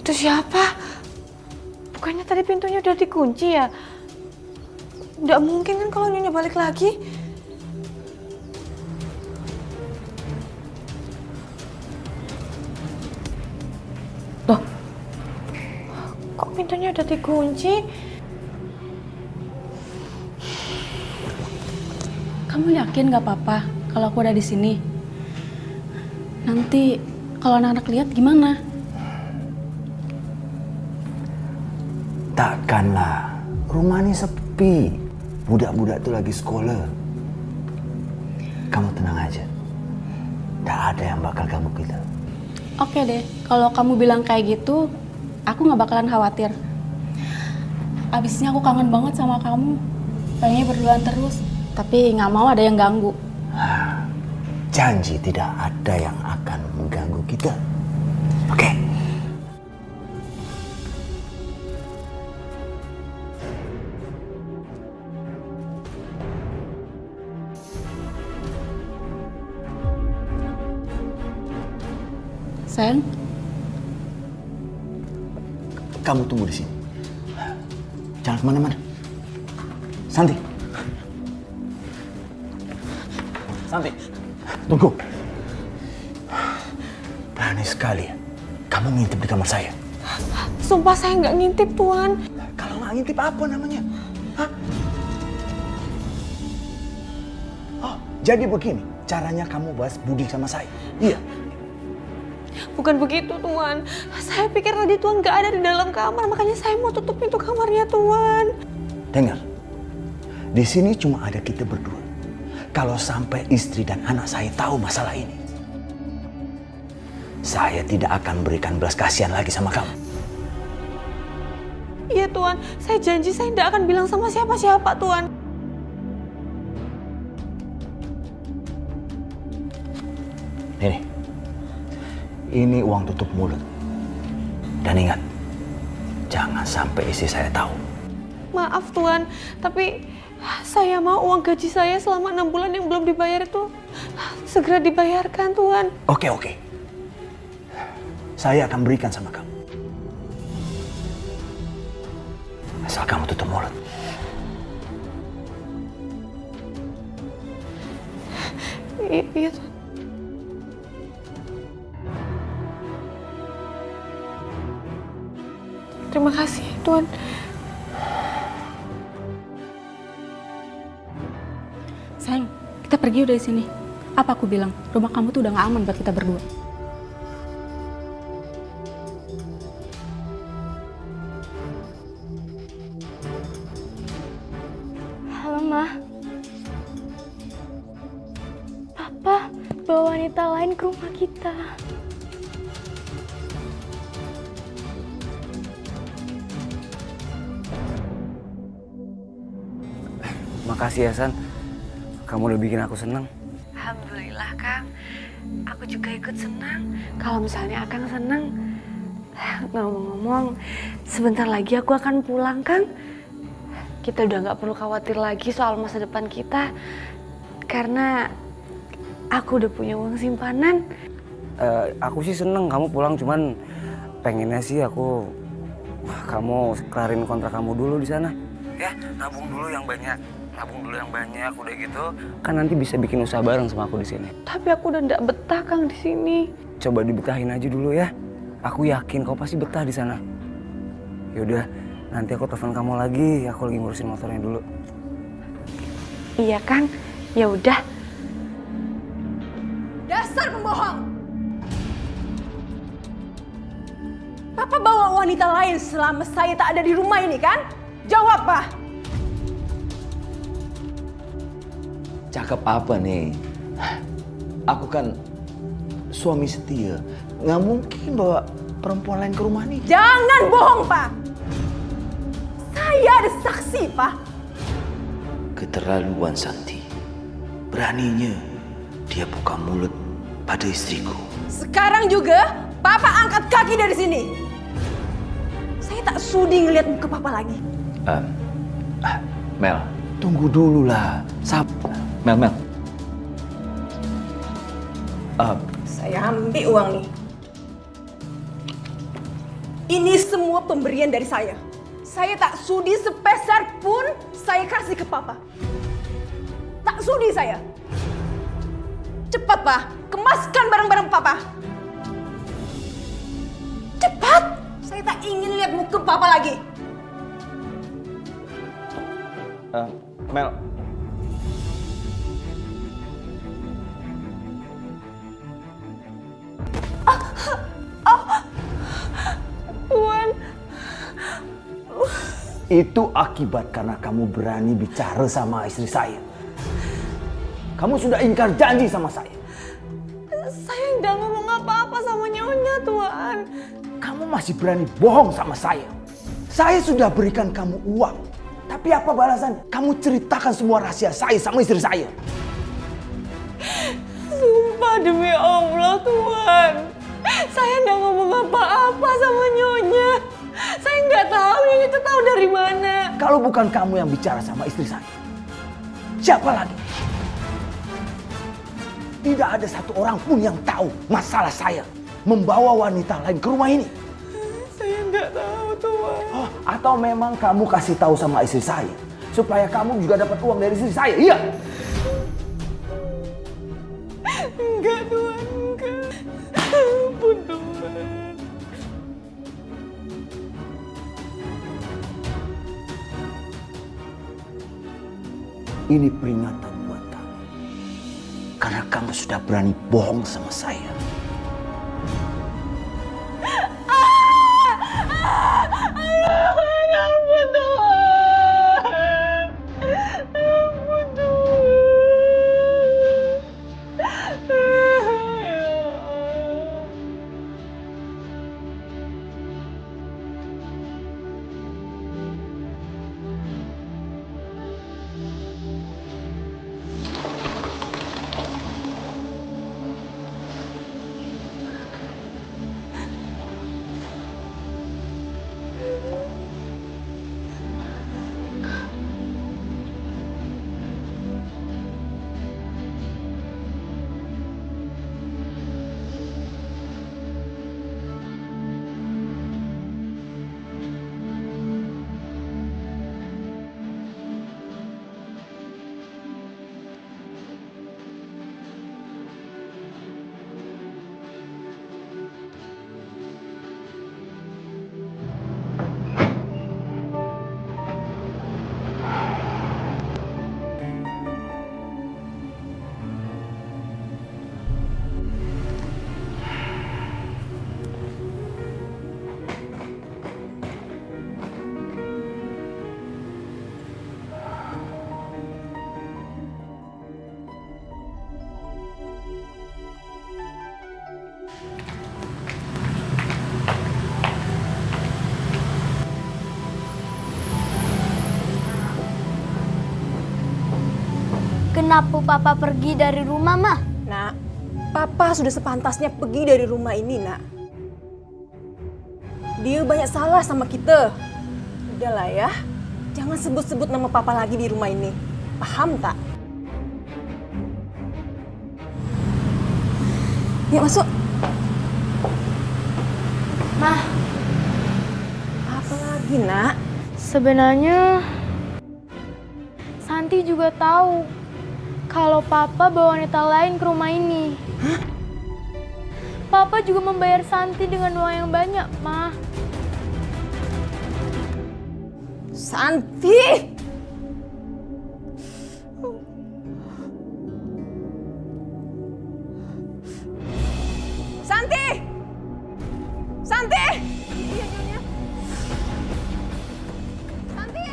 itu siapa? Bukannya tadi pintunya udah dikunci ya? Nggak mungkin kan kalau Nyonya balik lagi. Loh, kok pintunya udah dikunci? Kamu yakin gak apa-apa kalau aku ada di sini? Nanti kalau anak-anak lihat gimana? Takkanlah, rumah ini sepi. Budak-budak tuh lagi sekolah. Kamu tenang aja. Tidak ada yang bakal ganggu kita. Oke deh, kalau kamu bilang kayak gitu, aku gak bakalan khawatir. Abisnya aku kangen banget sama kamu. Pengennya berduaan terus, tapi gak mau ada yang ganggu. Janji tidak ada yang akan mengganggu kita. Oke? Sayang, Kamu tunggu di sini. Jangan kemana-mana. Santi. Santi. Tunggu. Berani sekali ya. Kamu ngintip di kamar saya. Sumpah saya nggak ngintip, Tuan. Kalau nggak ngintip apa namanya? Hah? Oh, jadi begini caranya kamu bahas budi sama saya? Iya. Bukan begitu, Tuan. Saya pikir tadi Tuan nggak ada di dalam kamar, makanya saya mau tutup pintu kamarnya, Tuan. Dengar, di sini cuma ada kita berdua. Kalau sampai istri dan anak saya tahu masalah ini, saya tidak akan berikan belas kasihan lagi sama kamu. Iya, Tuan. Saya janji saya tidak akan bilang sama siapa-siapa, Tuan. Ini uang tutup mulut. Dan ingat, jangan sampai istri saya tahu. Maaf, Tuan. Tapi saya mau uang gaji saya selama 6 bulan yang belum dibayar itu segera dibayarkan, Tuan. Oke. Saya akan berikan sama kamu. Asal kamu tutup mulut. Iya, Tuan. Terima kasih, Tuan. sayang, kita pergi udah dari sini. Apa aku bilang? Rumah kamu tuh udah gak aman buat kita berdua. Halo, Ma. Papa bawa wanita lain ke rumah kita. Makasih ya, San. Kamu udah bikin aku senang. Alhamdulillah, Kang. Aku juga ikut senang. Kalau misalnya Akang senang, ngomong-ngomong, sebentar lagi aku akan pulang, Kang. Kita udah nggak perlu khawatir lagi soal masa depan kita, karena aku udah punya uang simpanan. Aku sih seneng kamu pulang, cuman pengennya sih kamu kelarin kontrak kamu dulu di sana. Ya, nabung dulu yang banyak, udah gitu kan nanti bisa bikin usaha bareng sama aku di sini. Tapi aku udah nggak betah, Kang, di sini. Coba dibetahin aja dulu ya. Aku yakin kau pasti betah di sana. Yaudah, nanti aku telepon kamu lagi. Aku lagi ngurusin motornya dulu. Iya, Kang. Ya udah. Dasar pembohong! Papa bawa wanita lain selama saya tak ada di rumah ini, kan? Jawab, Pak! Cakep apa nih? Aku kan suami setia. Nggak mungkin bawa perempuan lain ke rumah nih. Jangan bohong, Pak! Saya ada saksi, Pak! Keterlaluan Santi. Beraninya dia buka mulut pada istriku. Sekarang juga Papa angkat kaki dari sini. Saya tak sudi ngeliat muka Papa lagi. Mel, tunggu dulu lah. Mel. Saya ambil uang nih. Ini semua pemberian dari saya. Saya tak sudi sepeser pun saya kasih ke Papa. Tak sudi saya. Cepat, Pak. Kemaskan barang-barang Papa. Cepat. Saya tak ingin lihat muka Papa lagi. Mel. Tuan. Itu akibat karena kamu berani bicara sama istri saya. Kamu sudah ingkar janji sama saya. Saya nggak ngomong apa-apa sama Nyonya, Tuan. Kamu masih berani bohong sama saya. Saya sudah berikan kamu uang. Tapi apa balasannya? Kamu ceritakan semua rahasia saya sama istri saya. Sumpah demi Allah, Tuan. Saya nggak ngomong apa-apa sama Nyonya. Saya nggak tahu Nyonya itu tahu dari mana. Kalau bukan kamu yang bicara sama istri saya, siapa lagi? Tidak ada satu orang pun yang tahu masalah saya. membawa wanita lain ke rumah ini? Saya nggak tahu, Tuan. Oh, atau memang kamu kasih tahu sama istri saya supaya kamu juga dapat uang dari istri saya? Iya. Enggak, Tuan, enggak. Ampun, Tuan. Ini peringatan buat kamu. Karena kamu sudah berani bohong sama saya. Kenapa Papa pergi dari rumah, Mah? Nak, Papa sudah sepantasnya pergi dari rumah ini, Nak. Dia banyak salah sama kita. Udahlah ya, jangan sebut-sebut nama Papa lagi di rumah ini. Paham tak? Yuk masuk. Mah, Apa lagi, Nak? Sebenarnya Santi juga tahu kalau Papa bawa wanita lain ke rumah ini. Hah? Papa juga membayar Santi dengan uang yang banyak, Ma. Santi! Santi! Santi! Iya, Nyonya. Santi!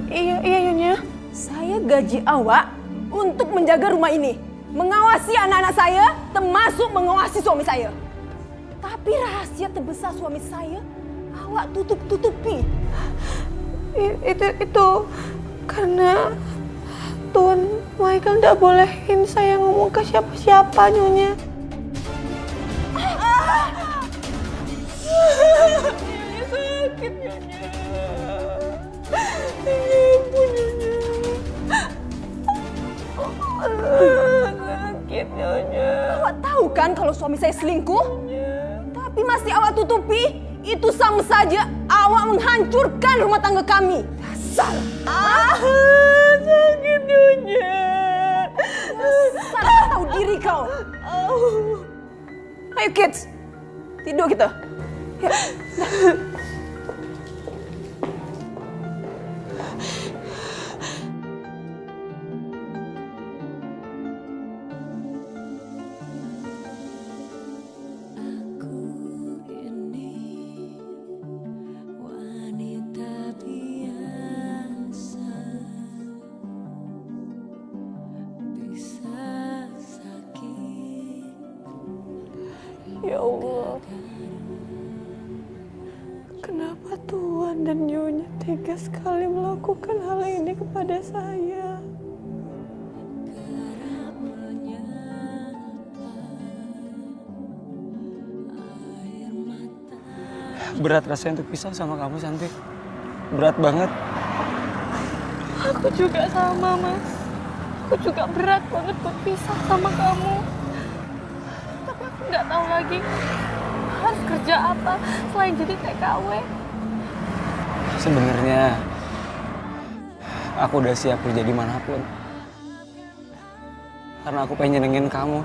Iya, Nyonya. Saya gaji awak untuk menjaga rumah ini. Mengawasi anak-anak saya, termasuk mengawasi suami saya. Tapi rahasia terbesar suami saya, awak tutup-tutupi. Itu karena Tuan Michael tidak bolehin saya ngomong ke siapa-siapa, Nyonya. Nyonya sakit, Nyonya. Sakit, Nyonya. Awak tahu kan kalau suami saya selingkuh? Tapi masih awak tutupi, itu sama saja awak menghancurkan rumah tangga kami. Dasar! Sakit, Nyonya. Dasar tak tahu diri kau. Ayo kids, tidur kita. Ya. Ya Allah, kenapa Tuan dan Nyonya tega sekali melakukan hal ini kepada saya? Berat rasanya untuk pisah sama kamu, Santi. Berat banget. Aku juga sama, Mas. Aku juga berat banget buat pisah sama kamu. Tapi aku nggak tahu lagi harus kerja apa selain jadi TKW. Sebenarnya aku udah siap kerja dimanapun. Karena aku pengen nyenengin kamu.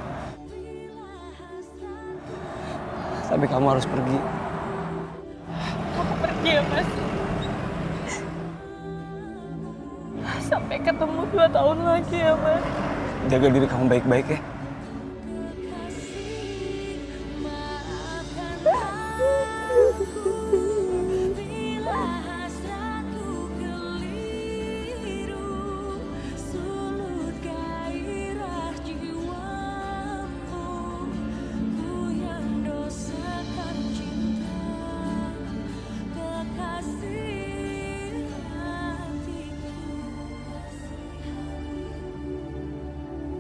Tapi kamu harus pergi. Aku pergi ya, Mas. Sampai ketemu 2 tahun lagi ya, Mas. Jaga diri kamu baik-baik ya.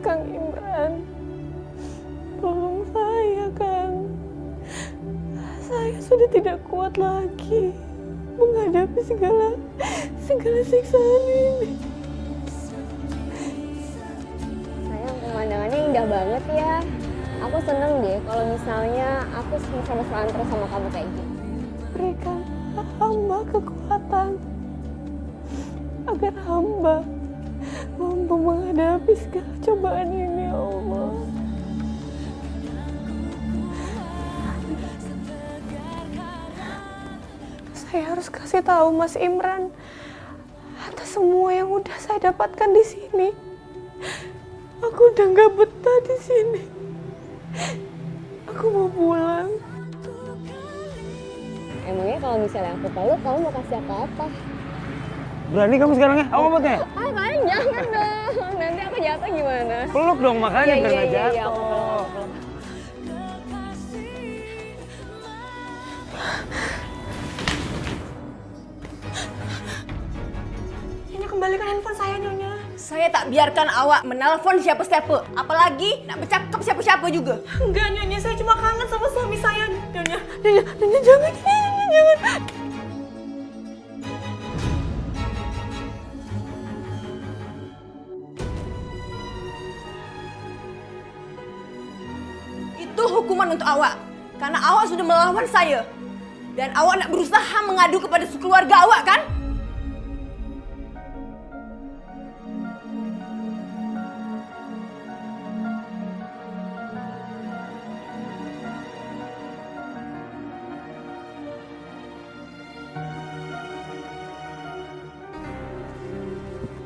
Kang Imran, tolong saya, Kang. Saya sudah tidak kuat lagi menghadapi segala siksaan ini. Sayang, pemandangannya indah banget ya. Aku seneng deh kalau misalnya aku sama-sama terus sama kamu kayak gini. Berikan hamba kekuatan agar hamba mampu menghadapi segala cobaan ini, ya Allah. Saya harus kasih tahu Mas Imran atas semua yang udah saya dapatkan di sini. Aku udah nggak betah di sini. Aku mau pulang. Emangnya kalau misalnya aku peluk, kamu mau kasih apa? Berani kamu sekarang ya? Aku ngomongnya. Ah, kalian jangan dong. Nanti aku jatuh gimana? Peluk dong makanya biar nggak Iya, aku jatuh. peluk. Ini kembalikan handphone saya, Nyonya. Saya tak biarkan awak menelpon siapa-siapa, apalagi nak bercakap siapa-siapa juga. Enggak, Nyonya, saya cuma kangen sama suami saya, Nyonya. Nyonya, jangan, Nyonya, jangan. Itu hukuman untuk awak, karena awak sudah melawan saya. Dan awak nak berusaha mengadu kepada keluarga awak, kan?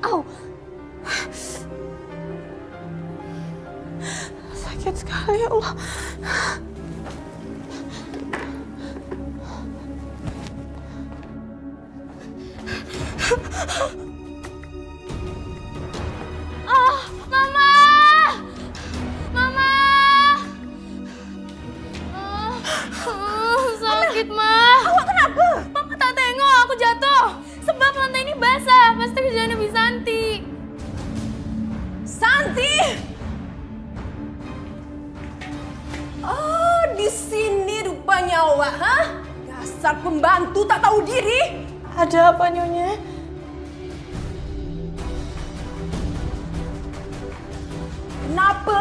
Au. Sakit sekali, ya Allah. Mama! Mama! Sakit, Ma. Awak kenapa? Mama tak tengok aku jatuh. Sebab lantai ini basah. Pasti kerjaan Nabi Santi. Santi! Oh, di sini rupanya awak, ha? Dasar pembantu tak tahu diri. Ada apa, Nyonya?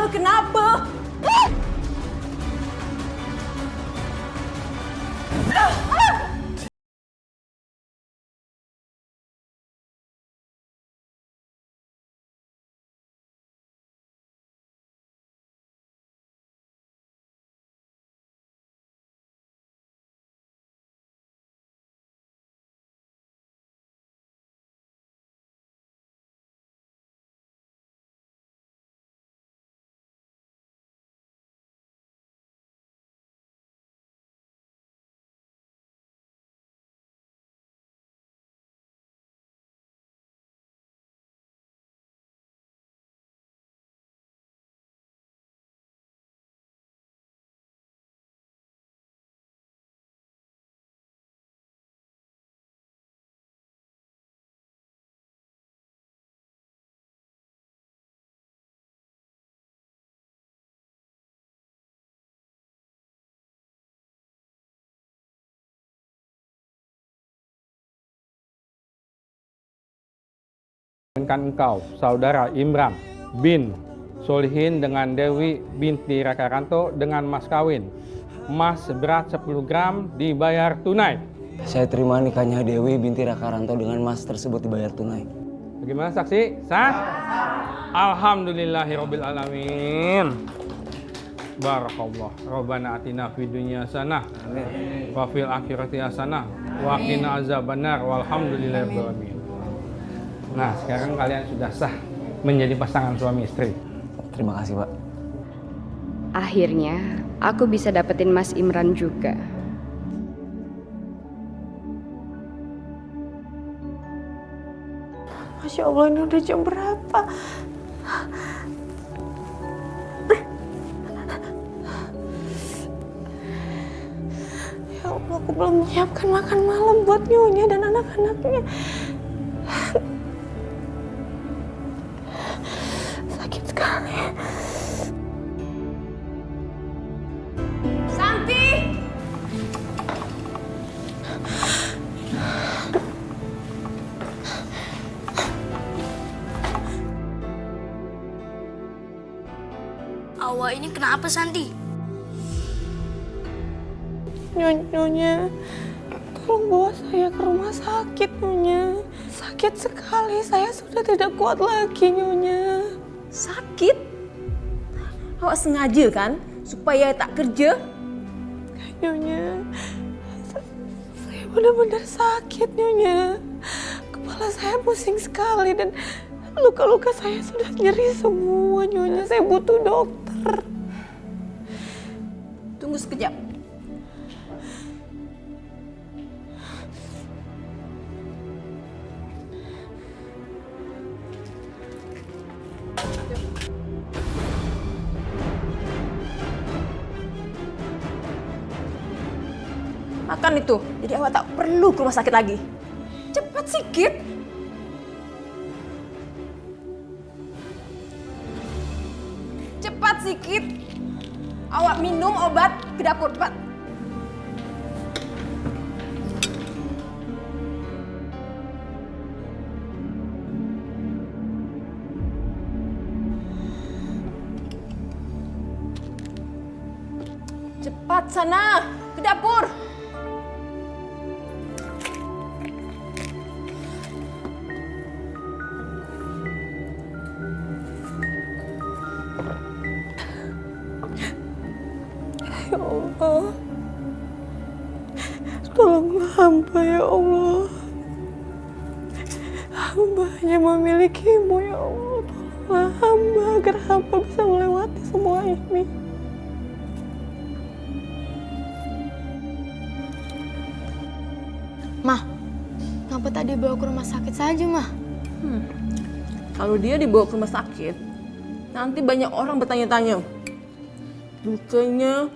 Kenapa? Engkau, saudara Imran, bin Solihin dengan Dewi binti Rakaranto dengan mas kawin. Emas seberat 10 gram dibayar tunai. Saya terima nikahnya Dewi binti Rakaranto dengan mas tersebut dibayar tunai. Bagaimana saksi? Sah? Alhamdulillahirabbil alamin. Barakallah. Rabbana atina fid dunya hasanah wa fil akhirati hasanah wa qina azabannar walhamdulillahirabbil alamin. Nah, sekarang kalian sudah sah menjadi pasangan suami istri. Terima kasih, Pak. Akhirnya, aku bisa dapetin Mas Imran juga. Masya Allah, ini udah jam berapa? Ya Allah, aku belum menyiapkan makan malam buat Nyonya dan anak-anaknya. Sakit sekali. Santi! Awa ini kenapa, Santi? Nyonya, tolong bawa saya ke rumah sakit, Nyonya. Sakit sekali, saya sudah tidak kuat lagi, Nyonya. Sakit? Awak sengaja kan? Supaya tak kerja? Nyonya, saya benar-benar sakit, Nyonya. Kepala saya pusing sekali dan luka-luka saya sudah nyeri semua, Nyonya. Saya butuh dokter. Tunggu sekejap. Makan itu, jadi awak tak perlu ke rumah sakit lagi. Cepat sikit. Cepat sikit. Awak minum obat ke dapur, cepat. Cepat sana, ke dapur. Ya Allah, tolonglah hamba, ya Allah. Hamba hanya memilikimu, ya Allah. Tolonglah hamba agar hamba bisa melewati semua ini. Mah, kenapa tadi bawa ke rumah sakit saja, Mah? Kalau dia dibawa ke rumah sakit, nanti banyak orang bertanya-tanya. Lukanya,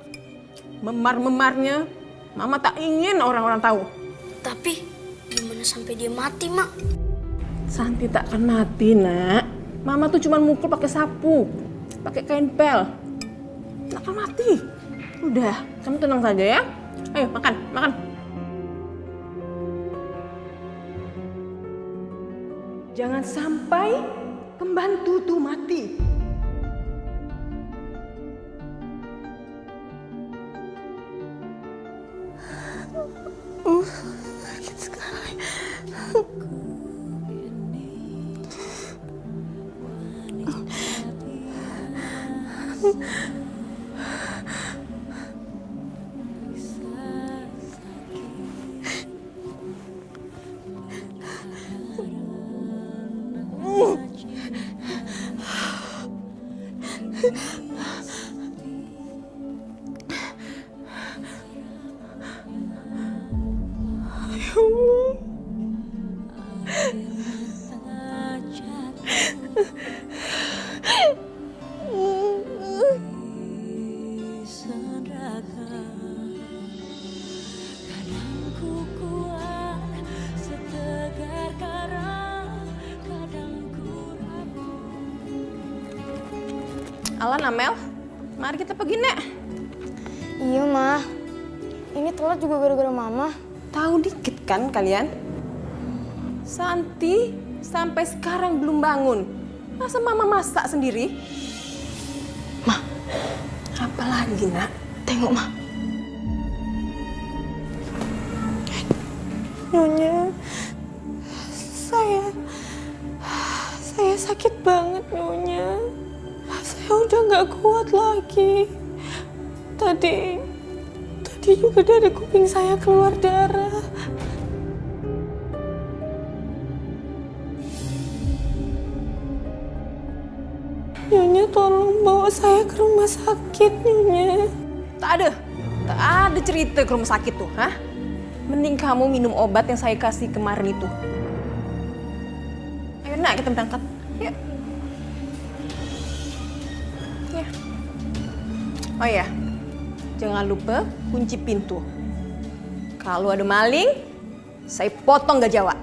memar-memarnya, Mama tak ingin orang-orang tahu. Tapi gimana sampai dia mati, Mak? Santi tak akan mati, Nak. Mama tuh cuma mukul pakai sapu, pakai kain pel. Tak akan mati. Udah, kamu tenang saja ya. Ayo, makan, makan. Jangan sampai pembantu tuh mati. Sakit sekali. Ya Allah. Alan, Amel, mari kita pergi, Nek. Iya, Mah. Ini telat juga gara-gara Mama. Tahu dikit kan kalian? Santi sampai sekarang belum bangun. Masa mama masak sendiri? Ma, apa lagi nak? Tengok Ma. Nyonya, saya sakit banget Nyonya. Saya udah nggak kuat lagi. Tadi juga dari kuping saya keluar darah. Nyonya tolong bawa saya ke rumah sakit Nyonya. Tak ada cerita ke rumah sakit tuh, hah? Mending kamu minum obat yang saya kasih kemarin itu. Ayo nak, kita berangkat. Yuk. Ya. Oh ya, jangan lupa kunci pintu. Kalau ada maling, saya potong gak Jawa.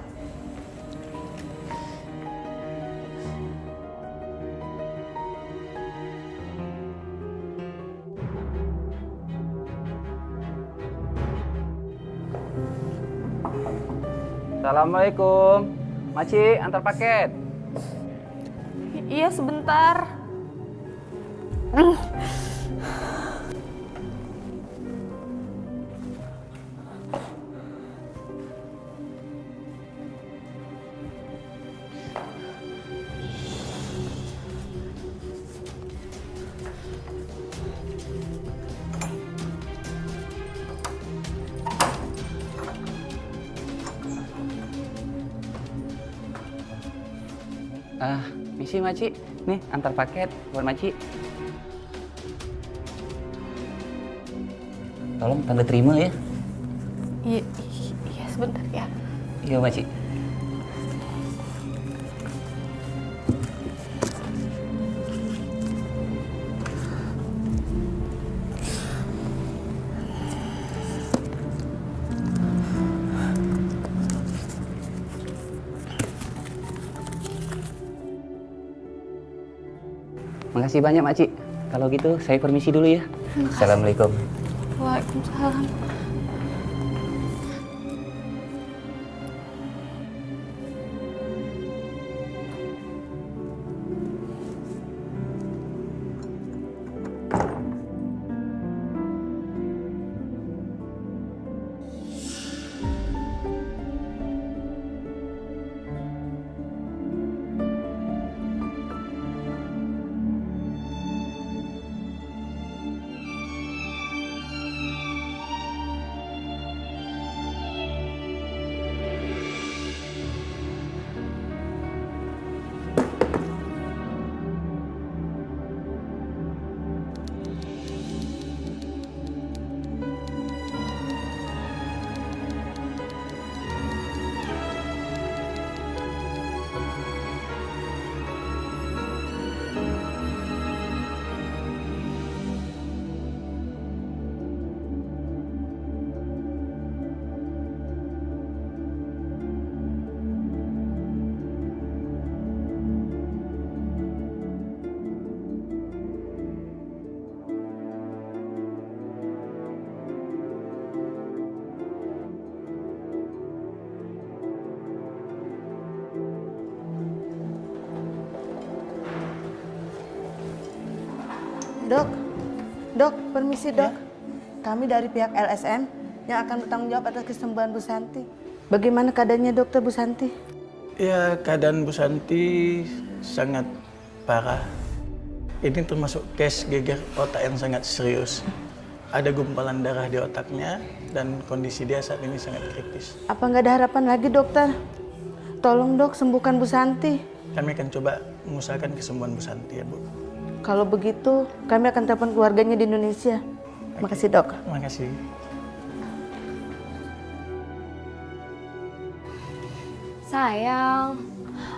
Assalamualaikum. Maci, antar paket. Iya, sebentar. Misi Maci, nih antar paket buat Maci. Tolong tanda terima ya. Iya sebentar ya. Iya Maci. Makasih banyak, Makci. Kalau gitu, saya permisi dulu ya. Assalamualaikum. Waalaikumsalam. Dok, permisi dok. Kami dari pihak LSM yang akan bertanggung jawab atas kesembuhan Bu Santi. Bagaimana keadaannya dokter Bu Santi? Ya, keadaan Bu Santi sangat parah. Ini termasuk case geger otak yang sangat serius. Ada gumpalan darah di otaknya dan kondisi dia saat ini sangat kritis. Apa nggak ada harapan lagi dokter? Tolong dok, sembuhkan Bu Santi. Kami akan coba mengusahakan kesembuhan Bu Santi ya Bu. Kalau begitu, kami akan telepon keluarganya di Indonesia. Makasih dok. Makasih. Sayang,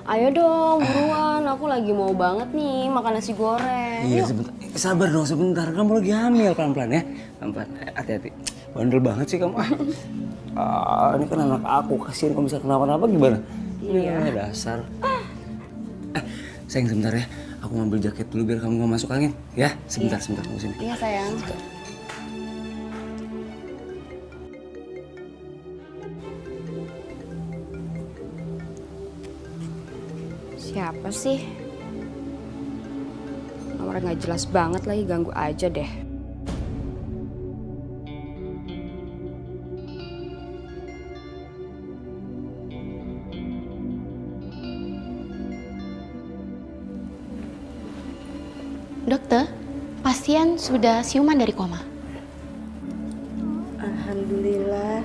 ayo dong buruan. Aku lagi mau banget nih makan nasi goreng. Iya, Yuk. sebentar. Sabar dong sebentar. Kamu lagi hamil, pelan-pelan ya. Pelan-pelan. Hati-hati. Bandel banget sih kamu. Ini kan anak aku. Kasihan kalau bisa kenapa-napa gimana? Iya. Dasar. Sayang sebentar ya. Aku ngambil jaket dulu biar kamu nggak masuk angin. Ya, sebentar, sebentar. Tunggu sini. Iya sayang. Siapa sih? orang gak jelas banget lagi, ganggu aja deh. Dokter, pasien sudah siuman dari koma. Alhamdulillah.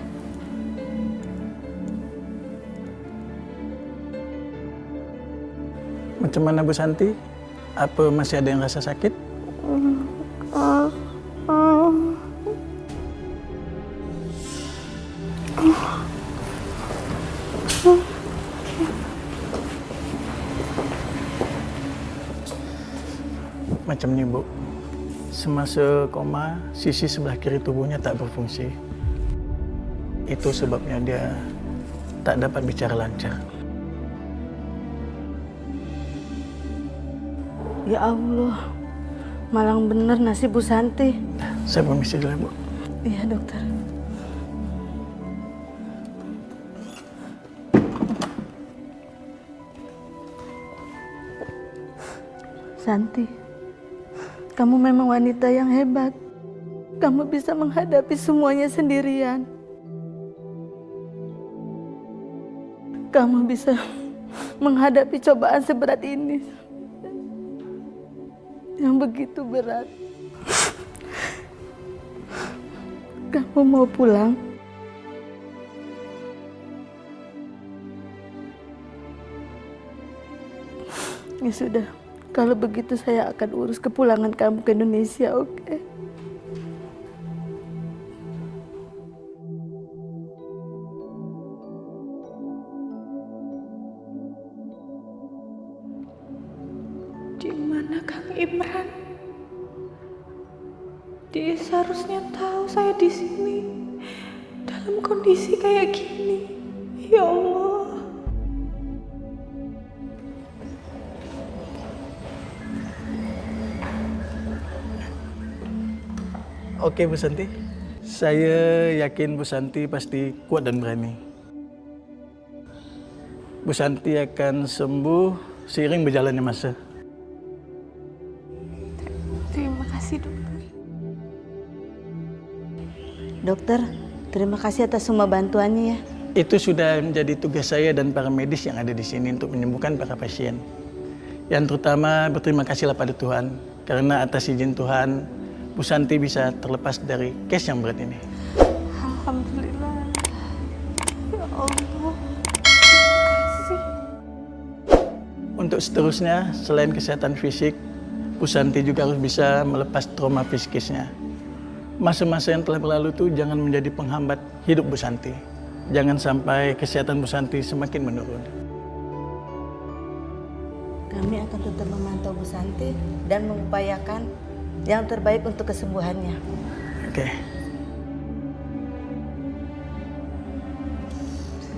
Macam mana Bu Santi? Apa masih ada yang rasa sakit? Macam ni Bu, semasa koma, sisi sebelah kiri tubuhnya tak berfungsi. Itu sebabnya dia tak dapat bicara lancar. Ya Allah, malang bener nasib Bu Santi. Saya permisi dulu, Bu. Iya, dokter. Santi, kamu memang wanita yang hebat. Kamu bisa menghadapi semuanya sendirian. Kamu bisa menghadapi cobaan seberat ini. Yang begitu berat. Kamu mau pulang? Ya sudah, kalau begitu saya akan urus kepulangan kamu ke Indonesia, oke? Di mana Kang Imran? Dia seharusnya tahu saya di sini dalam kondisi kayak gini. Ya Allah. Oke Bu Santi, saya yakin Bu Santi pasti kuat dan berani. Bu Santi akan sembuh seiring berjalannya masa. Terima kasih dokter. Dokter, terima kasih atas semua bantuannya ya. Itu sudah menjadi tugas saya dan para medis yang ada di sini untuk menyembuhkan para pasien. Yang terutama berterima kasihlah pada Tuhan, karena atas izin Tuhan, Bu Santi bisa terlepas dari case yang berat ini. Alhamdulillah. Ya Allah. Terima kasih. Untuk seterusnya, selain kesehatan fisik, Bu Santi juga harus bisa melepas trauma psikisnya. Masa-masa yang telah berlalu itu jangan menjadi penghambat hidup Bu Santi. Jangan sampai kesehatan Bu Santi semakin menurun. Kami akan tetap memantau Bu Santi dan mengupayakan yang terbaik untuk kesembuhannya. Oke.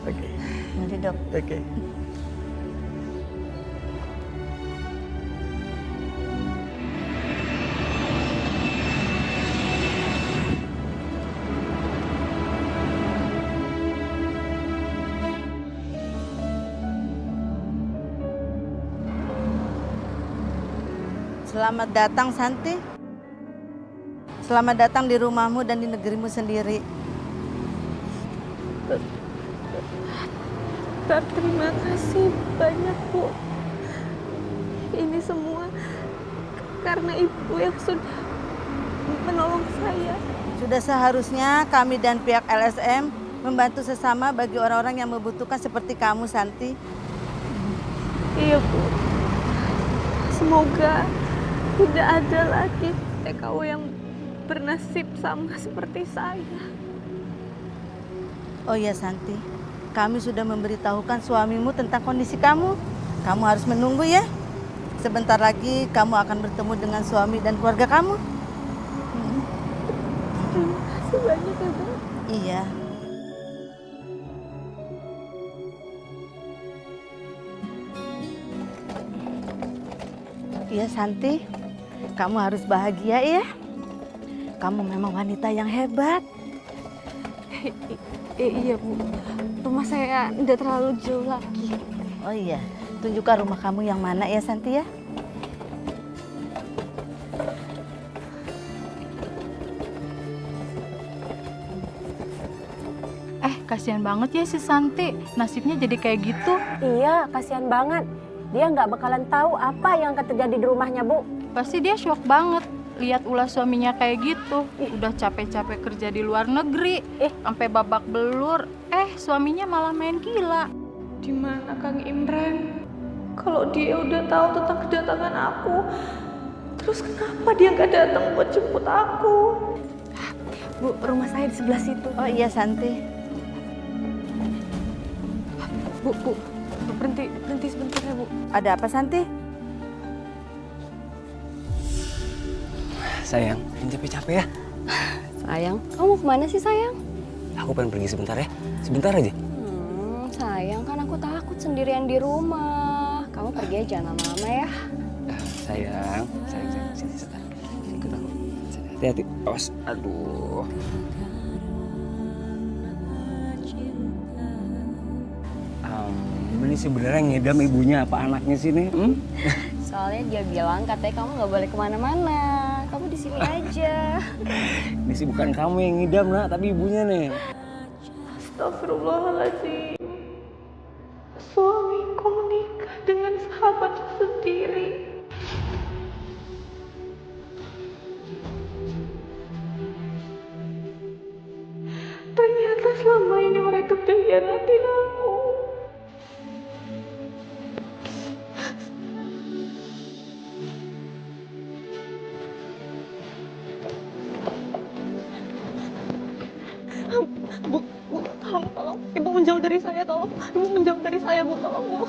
Oke. Mari dok. Oke. Selamat datang Santi. Selamat datang di rumahmu dan di negerimu sendiri. Terima kasih banyak Bu. Ini semua karena Ibu yang sudah menolong saya. Sudah seharusnya kami dan pihak LSM membantu sesama bagi orang-orang yang membutuhkan seperti kamu Santi. Iya Bu. Semoga tidak ada lagi TKW yang bernasib sama seperti saya. Oh iya Santi, kami sudah memberitahukan suamimu tentang kondisi kamu. Kamu harus menunggu ya. Sebentar lagi kamu akan bertemu dengan suami dan keluarga kamu. Terima kasih banyak ya Bu. Iya. Iya Santi, kamu harus bahagia ya. Kamu memang wanita yang hebat. Iya Bu, rumah saya tidak terlalu jauh lagi. Oh iya, tunjukkan rumah kamu yang mana ya Santi ya. Kasihan banget ya si Santi, nasibnya jadi kayak gitu. Iya, kasihan banget. Dia nggak bakalan tahu apa yang akan terjadi di rumahnya, Bu. Pasti dia shock banget lihat ulah suaminya kayak gitu. Udah capek-capek kerja di luar negeri, sampai babak belur. Suaminya malah main gila. Di mana Kang Imran? Kalau dia udah tahu tentang kedatangan aku, terus kenapa dia nggak datang buat jemput aku? Bu, rumah saya di sebelah situ. Oh iya Santi. Bu, berhenti sebentar ya Bu. Ada apa Santi? Sayang, jangan capek-capek ya. Sayang, kamu kemana sih sayang? Aku pengen pergi sebentar ya. Sebentar aja. Sayang, kan aku takut sendirian di rumah. Kamu pergi aja lama-lama ya. Sayang. Sini sebentar. Ikut aku. Hati-hati. Awas. Aduh. Ini sebenarnya ngedam ibunya apa anaknya sini? Soalnya dia bilang katanya kamu nggak boleh kemana-mana. Kamu di sini aja. Ini sih bukan kamu yang ngidam nak, tapi ibunya nih. Astagfirullahaladzim. Suamiku menikah dengan sahabatku sendiri. Ternyata selama ini mereka mengkhianatin aku. Bu, tolong. Ibu menjauh dari saya, tolong. Ibu menjauh dari saya, Bu, tolong, Bu.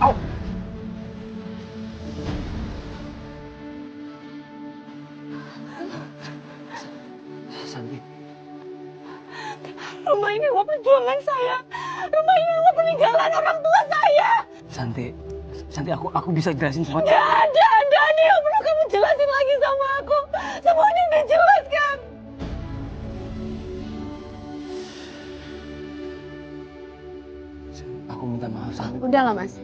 Au. Santi. Rumah ini adalah perjuangan saya. Rumah ini adalah peninggalan orang tua saya. Santi, aku bisa jelasin semua. Nggak ada, Daniel. Perlu kamu jelasin lagi sama aku. Semuanya udah jelas kan? Aku minta maaf, Santi. Udahlah, Mas.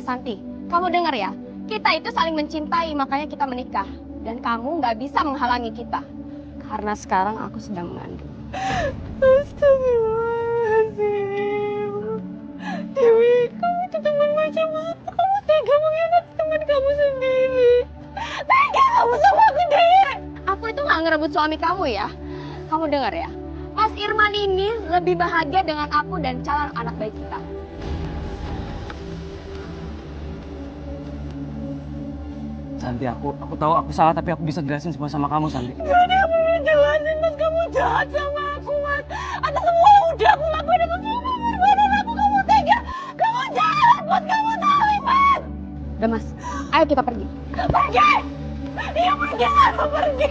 Santi, kamu dengar ya? Kita itu saling mencintai, makanya kita menikah. Dan kamu nggak bisa menghalangi kita. Karena sekarang aku sedang mengandung. Astagfirullahaladzim. Dewi, kamu itu teman macam apa? Kamu tega mengkhianati teman kamu sendiri. Tega kamu sama aku, Dewi. Aku itu nggak ngerebut suami kamu ya. Kamu dengar ya? Mas Irman ini lebih bahagia dengan aku dan calon anak baik kita. Santi, aku tahu aku salah, tapi aku bisa jelasin semua sama kamu, Santi. Gak ada yang perlu jelasin, Mas. Kamu jahat sama aku, Mas. Atas semua yang udah aku lakuin, atas semua pengorbanan aku, kamu tega. Kamu jahat, Mas. Kamu tahu, Mas. Udah, Mas. Ayo kita pergi. Pergi! Iya, pergi. Aku pergi.